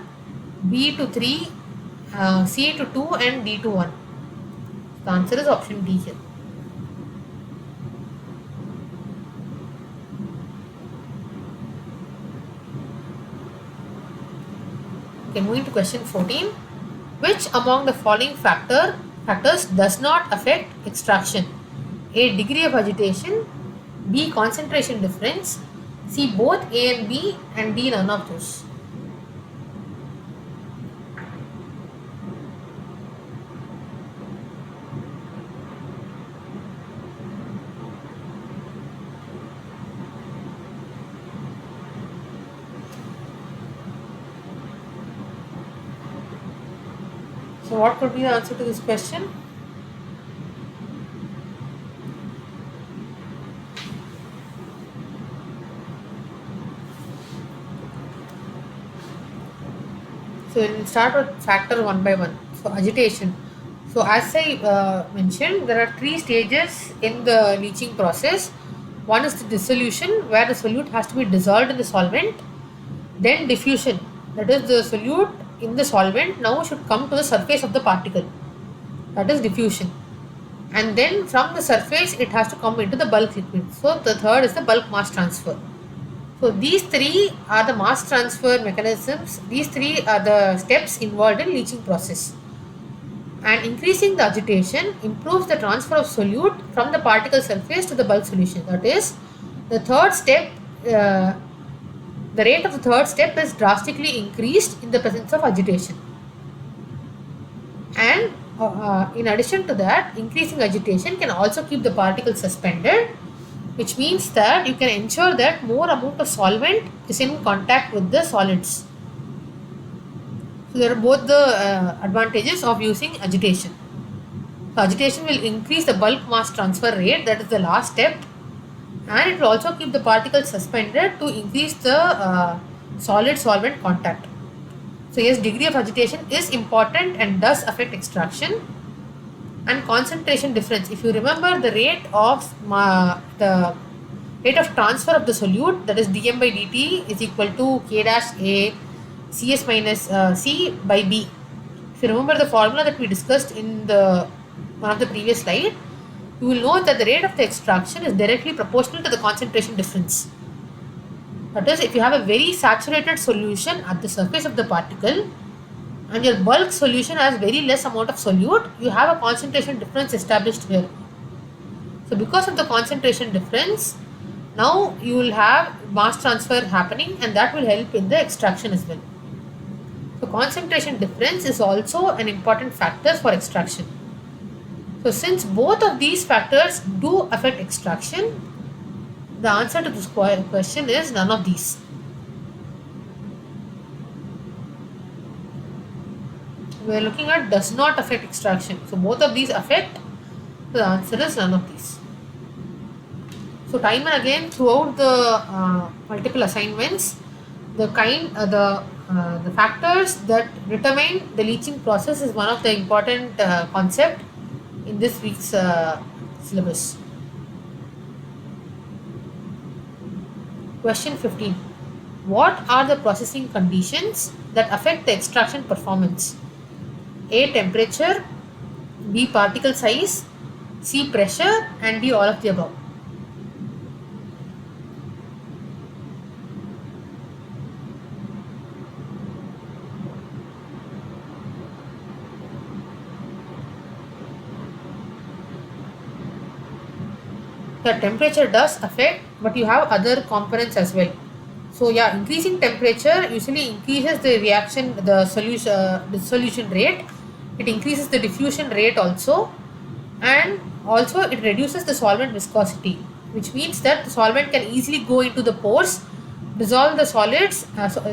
B to 3, C to 2, and D to 1. The answer is option D here. Okay, moving to question 14. Which among the following factors does not affect extraction? A. Degree of agitation, B. Concentration difference, C. Both A and B, and D. None of those. So what could be the answer to this question? So we'll start with factor one by one. So agitation. So as I mentioned, there are 3 stages in the leaching process. One is the dissolution, where the solute has to be dissolved in the solvent. Then diffusion, that is the solute in the solvent now should come to the surface of the particle. That is diffusion. And then from the surface it has to come into the bulk liquid. So the third is the bulk mass transfer. So these 3 are the mass transfer mechanisms. These 3 are the steps involved in leaching process. And increasing the agitation improves the transfer of solute from the particle surface to the bulk solution. That is, the third step, the rate of the third step is drastically increased in the presence of agitation. And in addition to that, increasing agitation can also keep the particle suspended, which means that you can ensure that more amount of solvent is in contact with the solids. So there are both the advantages of using agitation. So agitation will increase the bulk mass transfer rate, that is the last step, and it will also keep the particles suspended to increase the solid-solvent contact. So yes, degree of agitation is important and does affect extraction. And concentration difference. If you remember, the rate of transfer of the solute, that is dm by dt, is equal to k dash A Cs minus C by B. If you remember the formula that we discussed in one of the previous slide, you will know that the rate of the extraction is directly proportional to the concentration difference. That is, if you have a very saturated solution at the surface of the particle and your bulk solution has very less amount of solute, you have a concentration difference established here. So because of the concentration difference, now you will have mass transfer happening, and that will help in the extraction as well. So concentration difference is also an important factor for extraction. So since both of these factors do affect extraction, the answer to this question is none of these. We are looking at does not affect extraction. So both of these affect. So the answer is none of these. So time and again throughout the multiple assignments, The factors that determine the leaching process is one of the important concept in this week's syllabus. Question 15. What are the processing conditions that affect the extraction performance? A. Temperature, B. Particle size, C. Pressure, and D. All of the above. The temperature does affect, but you have other components as well. So yeah, increasing temperature usually increases the reaction, the solution rate. It increases the diffusion rate also, and also it reduces the solvent viscosity, which means that the solvent can easily go into the pores, dissolve the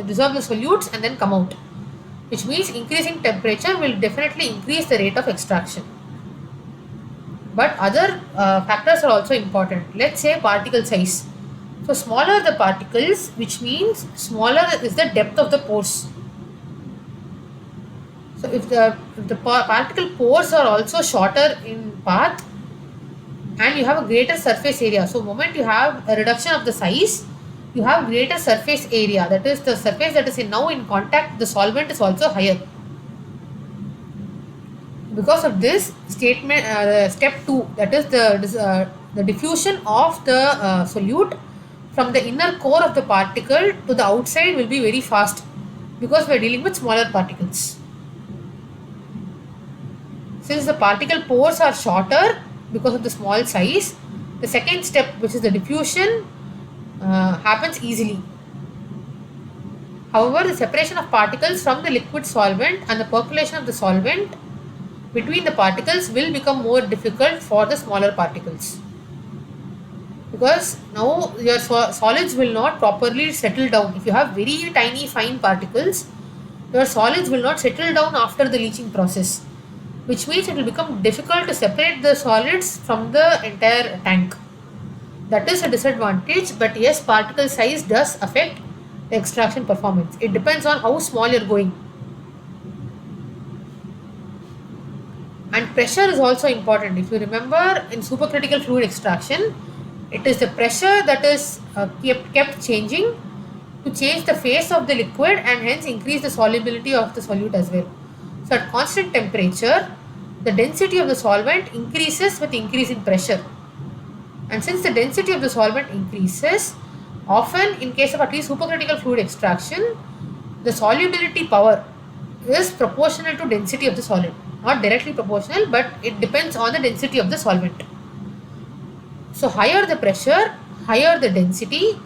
dissolve the solutes, and then come out. Which means increasing temperature will definitely increase the rate of extraction. But other factors are also important. Let's say particle size. So smaller the particles, which means smaller is the depth of the pores. So if the particle pores are also shorter in path and you have a greater surface area. So moment you have a reduction of the size, you have greater surface area. That is the surface that is now in contact, the solvent is also higher. Because of this statement, step 2, that is the diffusion of the solute from the inner core of the particle to the outside will be very fast because we are dealing with smaller particles. Since the particle pores are shorter because of the small size, the second step, which is the diffusion, happens easily. However, the separation of particles from the liquid solvent and the percolation of the solvent between the particles will become more difficult for the smaller particles, because now your solids will not properly settle down. If you have very tiny fine particles, your solids will not settle down after the leaching process, which means it will become difficult to separate the solids from the entire tank. That is a disadvantage, but yes, particle size does affect the extraction performance. It depends on how small you are going. And pressure is also important. If you remember, in supercritical fluid extraction, it is the pressure that is kept changing to change the phase of the liquid and hence increase the solubility of the solute as well. So at constant temperature, the density of the solvent increases with increase in pressure. And since the density of the solvent increases, often in case of at least supercritical fluid extraction, the solubility power is proportional to density of the solid. Not directly proportional, but it depends on the density of the solvent. So higher the pressure, higher the density,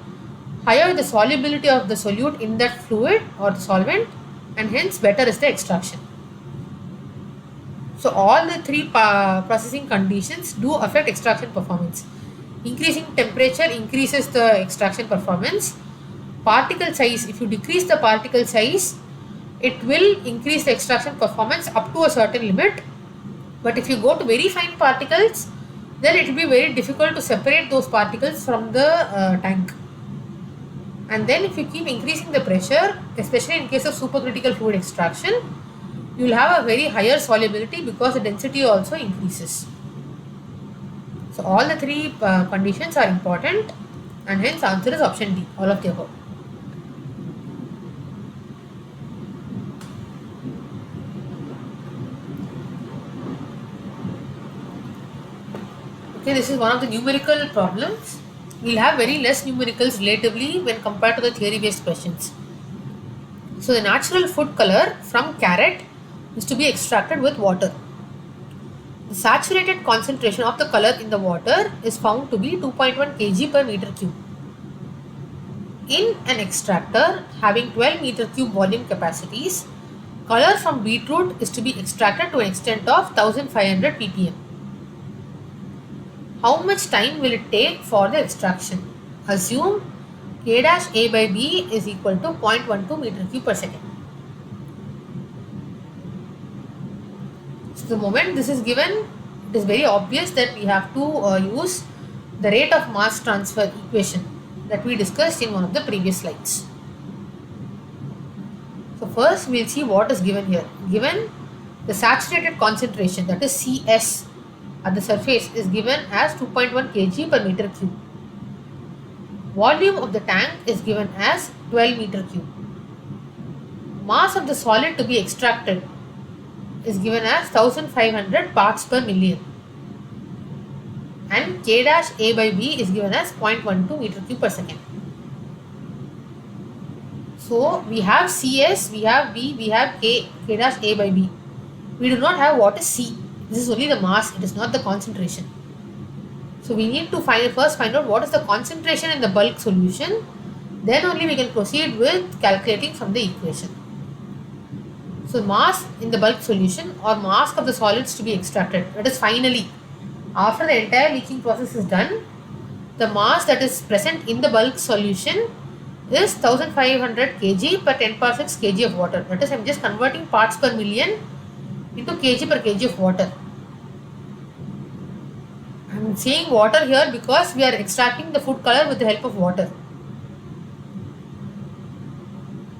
higher the solubility of the solute in that fluid or the solvent, and hence better is the extraction. So all the three processing conditions do affect extraction performance. Increasing temperature increases the extraction performance. Particle size, if you decrease the particle size, it will increase the extraction performance up to a certain limit. But if you go to very fine particles, then it will be very difficult to separate those particles from the tank. And then if you keep increasing the pressure, especially in case of supercritical fluid extraction, you will have a very higher solubility because the density also increases. So all the three conditions are important, and hence answer is option D, all of the above. Okay, this is one of the numerical problems. We'll have very less numericals relatively when compared to the theory based questions. So the natural food color from carrot is to be extracted with water. The saturated concentration of the color in the water is found to be 2.1 kg per meter cube. In an extractor having 12 meter cube volume capacities, color from beetroot is to be extracted to an extent of 1500 ppm. How much time will it take for the extraction? Assume K dash A by B is equal to 0.12 meter cube per second. So the moment this is given, it is very obvious that we have to use the rate of mass transfer equation that we discussed in one of the previous slides. first we'll see what is given here. Given the saturated concentration, that is CS at the surface, is given as 2.1 kg per meter cube. Volume of the tank is given as 12 meter cube. Mass of the solid to be extracted is given as 1500 parts per million. And K dash A by B is given as 0.12 meter cube per second. So we have CS, we have B, we have K dash A by B. We do not have what is C. This is only the mass, it is not the concentration. So we need to first find out what is the concentration in the bulk solution. Then only we can proceed with calculating from the equation. So mass in the bulk solution or mass of the solids to be extracted. That is finally, after the entire leaching process is done, the mass that is present in the bulk solution is 1500 kg per 10 power 6 kg of water. That is, I am just converting parts per million into kg per kg of water. I am saying water here because we are extracting the food color with the help of water.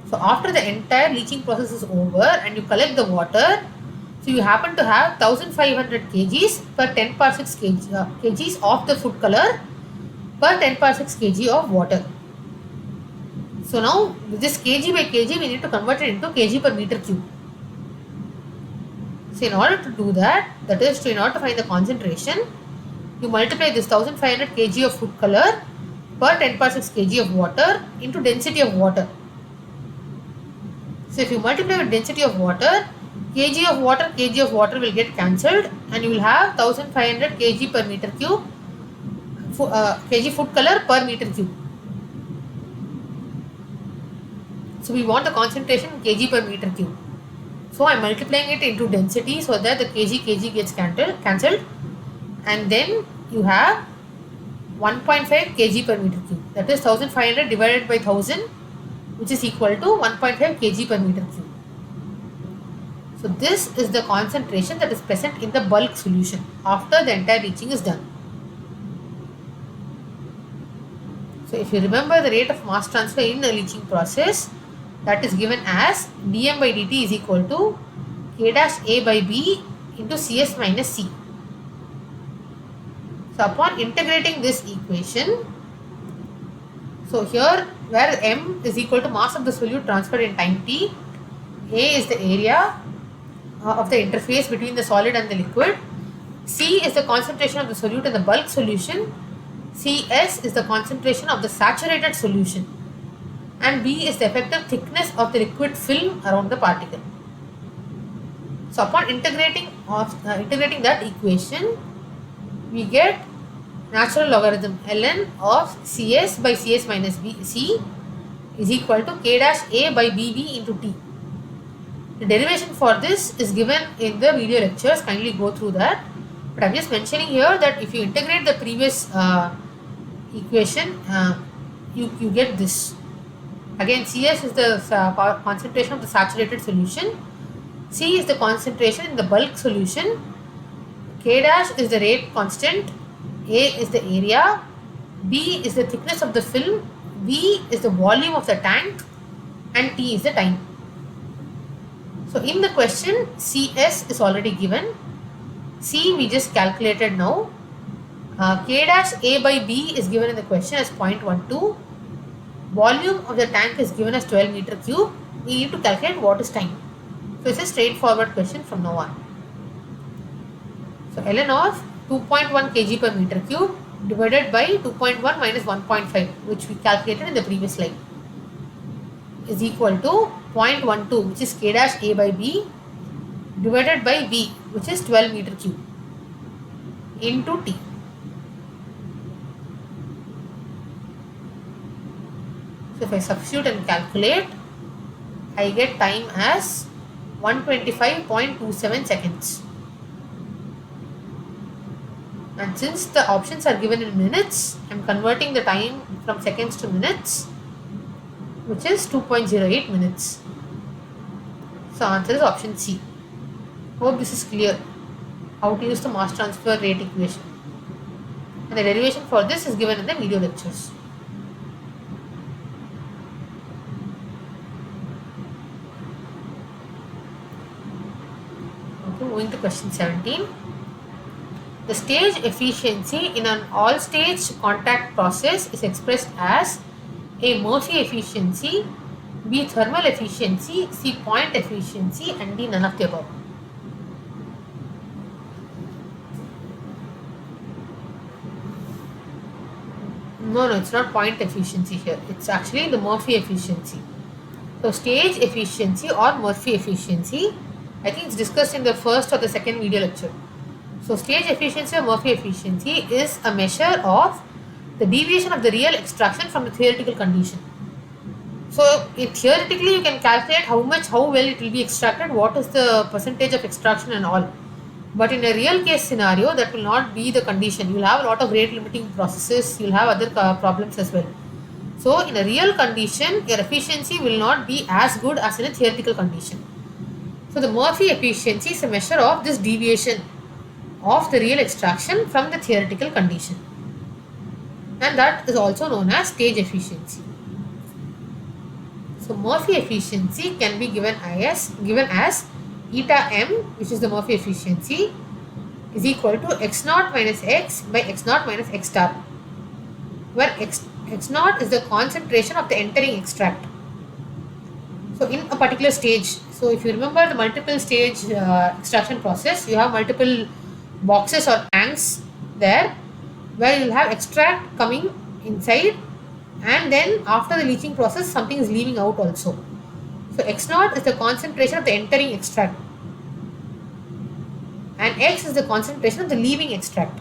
So after the entire leaching process is over and you collect the water, so you happen to have 1500 kgs per 10 power 6 kgs of the food color per 10 power 6 kg of water. So now with this kg by kg we need to convert it into kg per meter cube. So in order to do that, that is in order to find the concentration, you multiply this 1500 kg of food color per 10 power 6 kg of water into density of water. So if you multiply with density of water, kg of water will get cancelled and you will have 1500 kg per meter cube, kg food color per meter cube. So we want the concentration in kg per meter cube. So I am multiplying it into density so that the kg gets cancelled, and then you have 1.5 kg per meter cube. That is 1500 divided by 1000, which is equal to 1.5 kg per meter cube. So this is the concentration that is present in the bulk solution after the entire leaching is done. So if you remember the rate of mass transfer in a leaching process, that is given as dm by dt is equal to K dash A by B into Cs minus C. So upon integrating this equation, so here where m is equal to mass of the solute transferred in time t, A is the area of the interface between the solid and the liquid, C is the concentration of the solute in the bulk solution, Cs is the concentration of the saturated solution, and B is the effective thickness of the liquid film around the particle. So upon integrating that equation, we get natural logarithm ln of Cs by Cs minus C is equal to K dash A by BB into T. The derivation for this is given in the video lectures, kindly go through that. But I am just mentioning here that if you integrate the previous equation, you get this. Again, Cs is the concentration of the saturated solution, C is the concentration in the bulk solution, K dash is the rate constant, A is the area, B is the thickness of the film, V is the volume of the tank, and T is the time. So in the question, Cs is already given, C we just calculated now, K dash A by B is given in the question as 0.12, volume of the tank is given as 12 meter cube, we need to calculate what is time. So it's a straightforward question from now on. So ln of 2.1 kg per meter cube divided by 2.1 minus 1.5, which we calculated in the previous slide, is equal to 0.12, which is K dash A by B, divided by V, which is 12 meter cube, into T. So if I substitute and calculate, I get time as 125.27 seconds. And since the options are given in minutes, I am converting the time from seconds to minutes, which is 2.08 minutes. So answer is option C. Hope this is clear how to use the mass transfer rate equation. And the derivation for this is given in the video lectures. Okay, moving to question 17. The stage efficiency in an all-stage contact process is expressed as A. Murphy efficiency, B. Thermal efficiency, C. Point efficiency, and D. None of the above. No, it's not point efficiency here. It's actually the Murphy efficiency. So stage efficiency or Murphy efficiency, I think it's discussed in the first or the second video lecture. So stage efficiency or Murphy efficiency is a measure of the deviation of the real extraction from the theoretical condition. So theoretically you can calculate how well it will be extracted, what is the percentage of extraction and all. But in a real case scenario, that will not be the condition. You will have a lot of rate limiting processes, you will have other problems as well. So in a real condition, your efficiency will not be as good as in a theoretical condition. So the Murphy efficiency is a measure of this deviation of the real extraction from the theoretical condition. And that is also known as stage efficiency. So Murphy efficiency can be given as eta m, which is the Murphy efficiency, is equal to x naught minus x by x naught minus x star, where x naught is the concentration of the entering extract. So in a particular stage, so if you remember the multiple stage extraction process, you have multiple boxes or tanks there where you will have extract coming inside, and then after the leaching process something is leaving out also. So x naught is the concentration of the entering extract and x is the concentration of the leaving extract,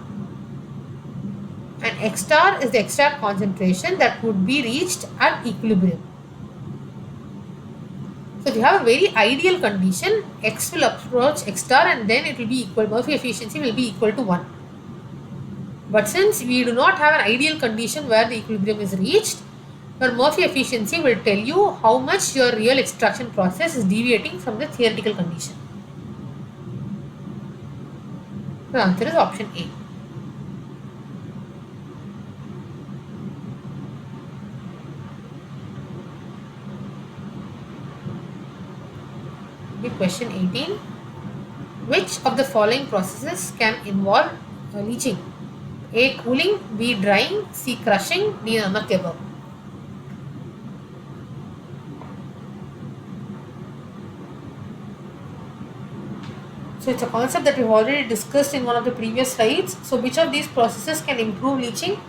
and x star is the extract concentration that would be reached at equilibrium. So if you have a very ideal condition, x will approach x star and then it will be equal, Murphy efficiency will be equal to 1. But since we do not have an ideal condition where the equilibrium is reached, your Murphy efficiency will tell you how much your real extraction process is deviating from the theoretical condition. The answer is option A. Question 18. Which of the following processes can involve leaching? A. Cooling, B. Drying, C. Crushing, D. None of the above. So it's a concept that we've already discussed in one of the previous slides. So which of these processes can improve leaching?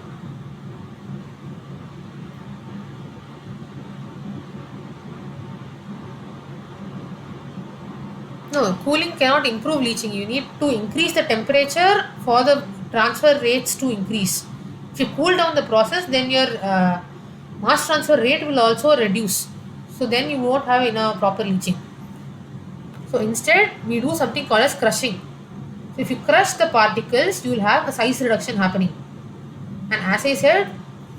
No, cooling cannot improve leaching. You need to increase the temperature for the transfer rates to increase. If you cool down the process, then your mass transfer rate will also reduce. So then you won't have enough proper leaching. So instead, we do something called as crushing. So if you crush the particles, you will have a size reduction happening. And as I said,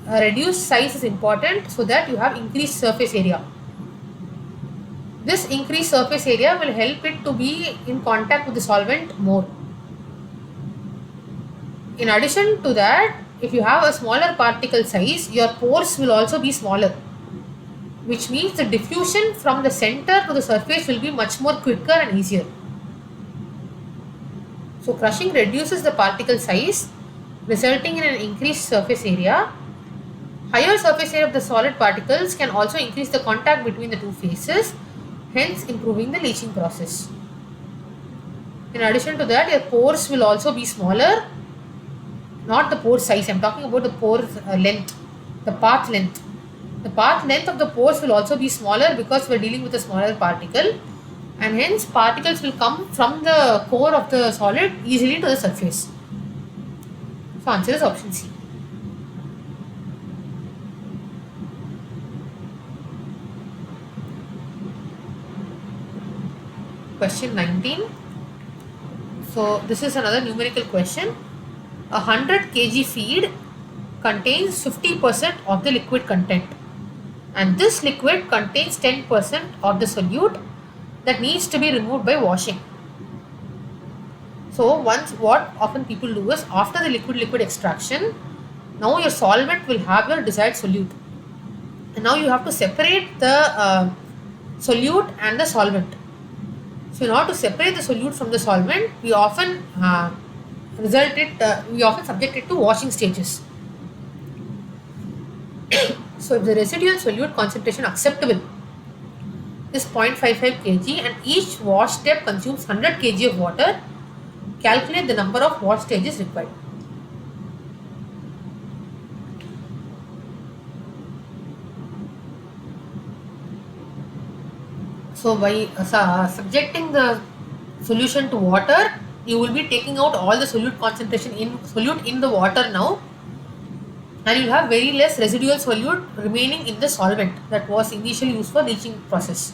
a reduced size is important so that you have increased surface area. This increased surface area will help it to be in contact with the solvent more. In addition to that, if you have a smaller particle size, your pores will also be smaller, which means the diffusion from the center to the surface will be much more quicker and easier. So crushing reduces the particle size, resulting in an increased surface area. Higher surface area of the solid particles can also increase the contact between the two phases, hence improving the leaching process. In addition to that, your pores will also be smaller, not the pore size, I am talking about the pore length, the path length. The path length of the pores will also be smaller because we are dealing with a smaller particle, and hence particles will come from the core of the solid easily to the surface. So answer is option C. Question 19. So this is another numerical question. 100 kg feed contains 50% of the liquid content, and this liquid contains 10% of the solute that needs to be removed by washing. So what often people do is, after the liquid extraction, now your solvent will have your desired solute, and now you have to separate the solute and the solvent. So in order to separate the solute from the solvent, we often we often subject it to washing stages. So if the residual solute concentration acceptable is 0.55 kg and each wash step consumes 100 kg of water, calculate the number of wash stages required. So by subjecting the solution to water, you will be taking out all the solute in the water now, and you will have very less residual solute remaining in the solvent that was initially used for leaching process.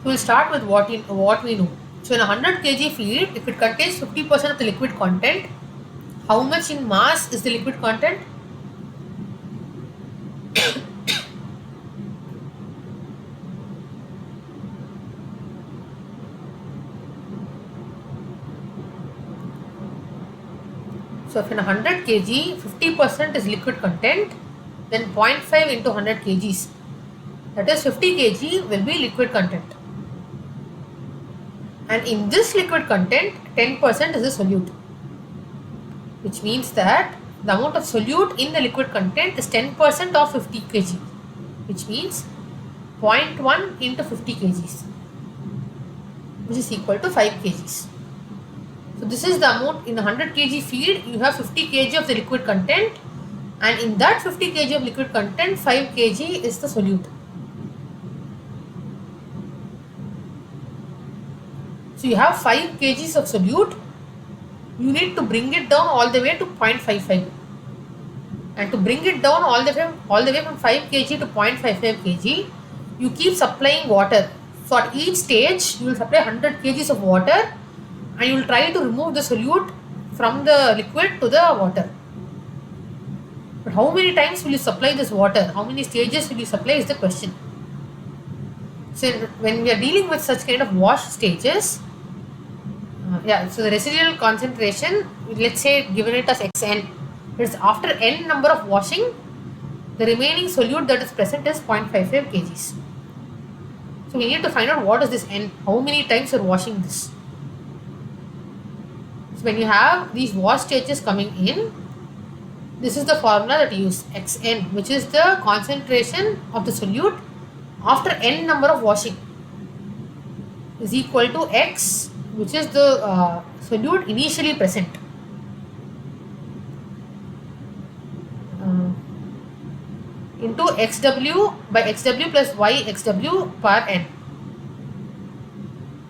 So we'll start with what we know. So in a 100 kg feed, if it contains 50% of the liquid content, how much in mass is the liquid content? So if in 100 kg, 50% is liquid content, then 0.5 into 100 kgs, that is 50 kg will be liquid content. And in this liquid content, 10% is the solute, which means that the amount of solute in the liquid content is 10% of 50 kg, which means 0.1 into 50 kgs, which is equal to 5 kgs. So this is the amount in 100 kg feed. You have 50 kg of the liquid content, and in that 50 kg of liquid content, 5 kg is the solute. So you have 5 kgs of solute. You need to bring it down all the way to 0.55, and to bring it down all the way from 5 kg to 0.55 kg, you keep supplying water. So at each stage, you will supply 100 kgs of water, and you will try to remove the solute from the liquid to the water. But how many times will you supply this water? How many stages will you supply is the question. So when we are dealing with such kind of wash stages, so the residual concentration, let's say given it as xn, it's after n number of washing, the remaining solute that is present is 0.55 kgs. So we need to find out what is this n, how many times you are washing this. So when you have these wash stages coming in, this is the formula that you use, xn, which is the concentration of the solute after n number of washing, is equal to x, which is the solute initially present, into xw by xw plus yxw per n.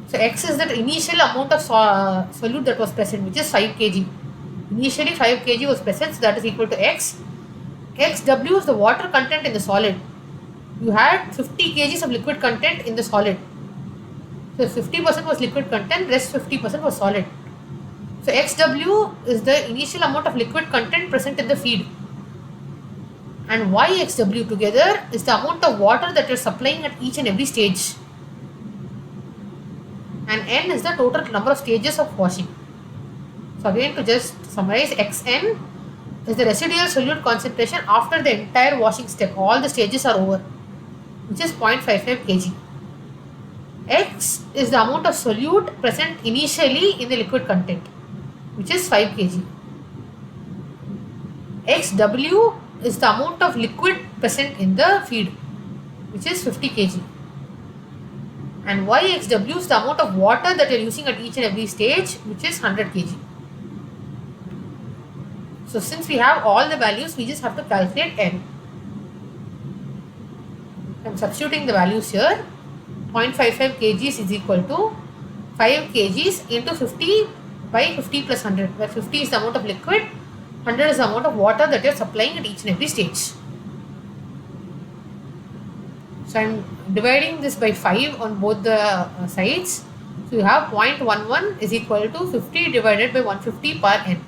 So x is the initial amount of solute that was present, which is 5 kg. Initially 5 kg was present, so that is equal to x. xw is the water content in the solid. You had 50 kgs of liquid content in the solid. So 50% was liquid content, rest 50% was solid. So xw is the initial amount of liquid content present in the feed, and yxw together is the amount of water that you are supplying at each and every stage, and n is the total number of stages of washing. So again, to just summarize, xn is the residual solute concentration after the entire washing step, all the stages are over, which is 0.55 kg. X is the amount of solute present initially in the liquid content, which is 5 kg. xw is the amount of liquid present in the feed, which is 50 kg. And yxw is the amount of water that you are using at each and every stage, which is 100 kg. So since we have all the values, we just have to calculate n. I am substituting the values here. 0.55 kgs is equal to 5 kgs into 50 by 50 plus 100, where 50 is the amount of liquid, 100 is the amount of water that you are supplying at each and every stage. So I am dividing this by 5 on both the sides. So you have 0.11 is equal to 50 divided by 150 per n.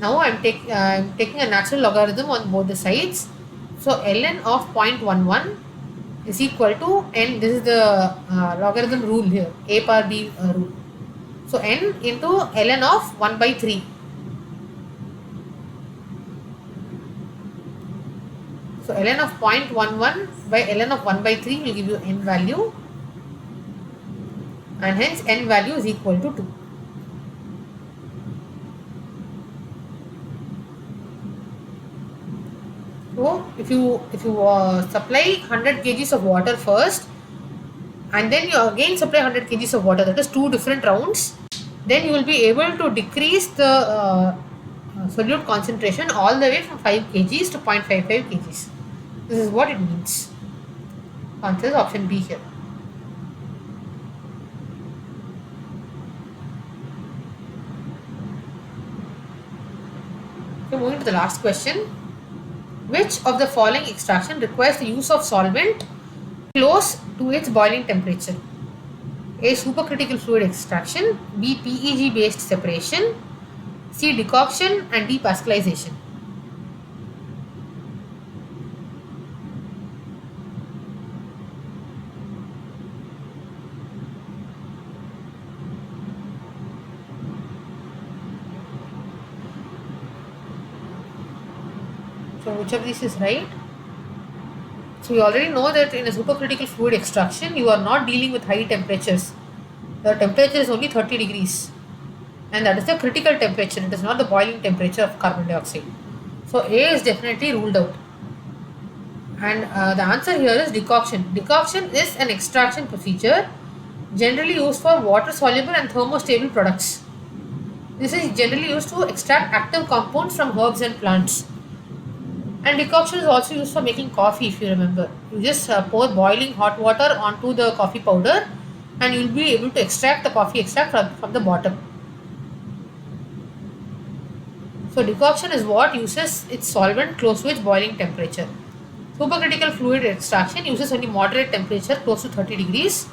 Now I am taking a natural logarithm on both the sides. So ln of 0.11 is equal to n, this is the logarithm rule here, a power b rule. So n into ln of 1 by 3. So ln of 0.11 by ln of 1 by 3 will give you n value, and hence n value is equal to 2. So if you supply 100 kgs of water first, and then you again supply 100 kgs of water, that is two different rounds, then you will be able to decrease the solute concentration all the way from 5 kgs to 0.55 kgs. This is what it means. Answer is option B here. Okay, moving to the last question. Which of the following extraction requires the use of solvent close to its boiling temperature? A. Supercritical fluid extraction. B. PEG based separation. C. Decoction, and D. Pascalization. So which of these is right? So we already know that in a supercritical fluid extraction, you are not dealing with high temperatures. The temperature is only 30 degrees, and that is the critical temperature. It is not the boiling temperature of carbon dioxide. So A is definitely ruled out. And the answer here is decoction. Decoction is an extraction procedure generally used for water soluble and thermostable products. This is generally used to extract active compounds from herbs and plants. And decoction is also used for making coffee, if you remember. You just pour boiling hot water onto the coffee powder, and you will be able to extract the coffee extract from the bottom. So decoction is what uses its solvent close to its boiling temperature. Supercritical fluid extraction uses only moderate temperature close to 30 degrees.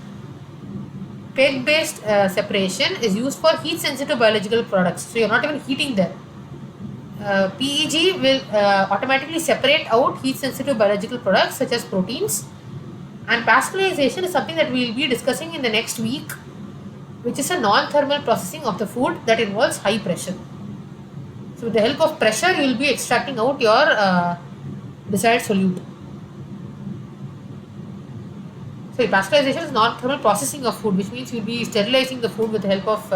Peg based separation is used for heat sensitive biological products. So you are not even heating them. PEG will automatically separate out heat sensitive biological products such as proteins. And pascalization is something that we will be discussing in the next week, which is a non-thermal processing of the food that involves high pressure. So with the help of pressure, you will be extracting out your desired solute. So pascalization is non-thermal processing of food, which means you will be sterilizing the food with the help of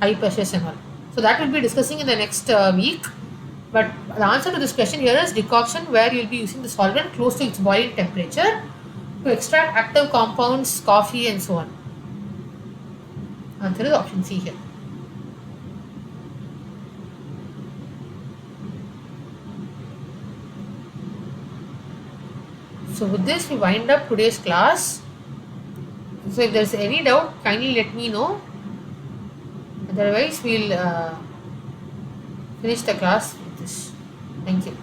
high pressures and all. So that we'll be discussing in the next week. But the answer to this question here is decoction, where you'll be using the solvent close to its boiling temperature to extract active compounds, coffee, and so on. Answer is option C here. So with this, we wind up today's class. So if there's any doubt, kindly let me know. Otherwise, we'll finish the class with this. Thank you.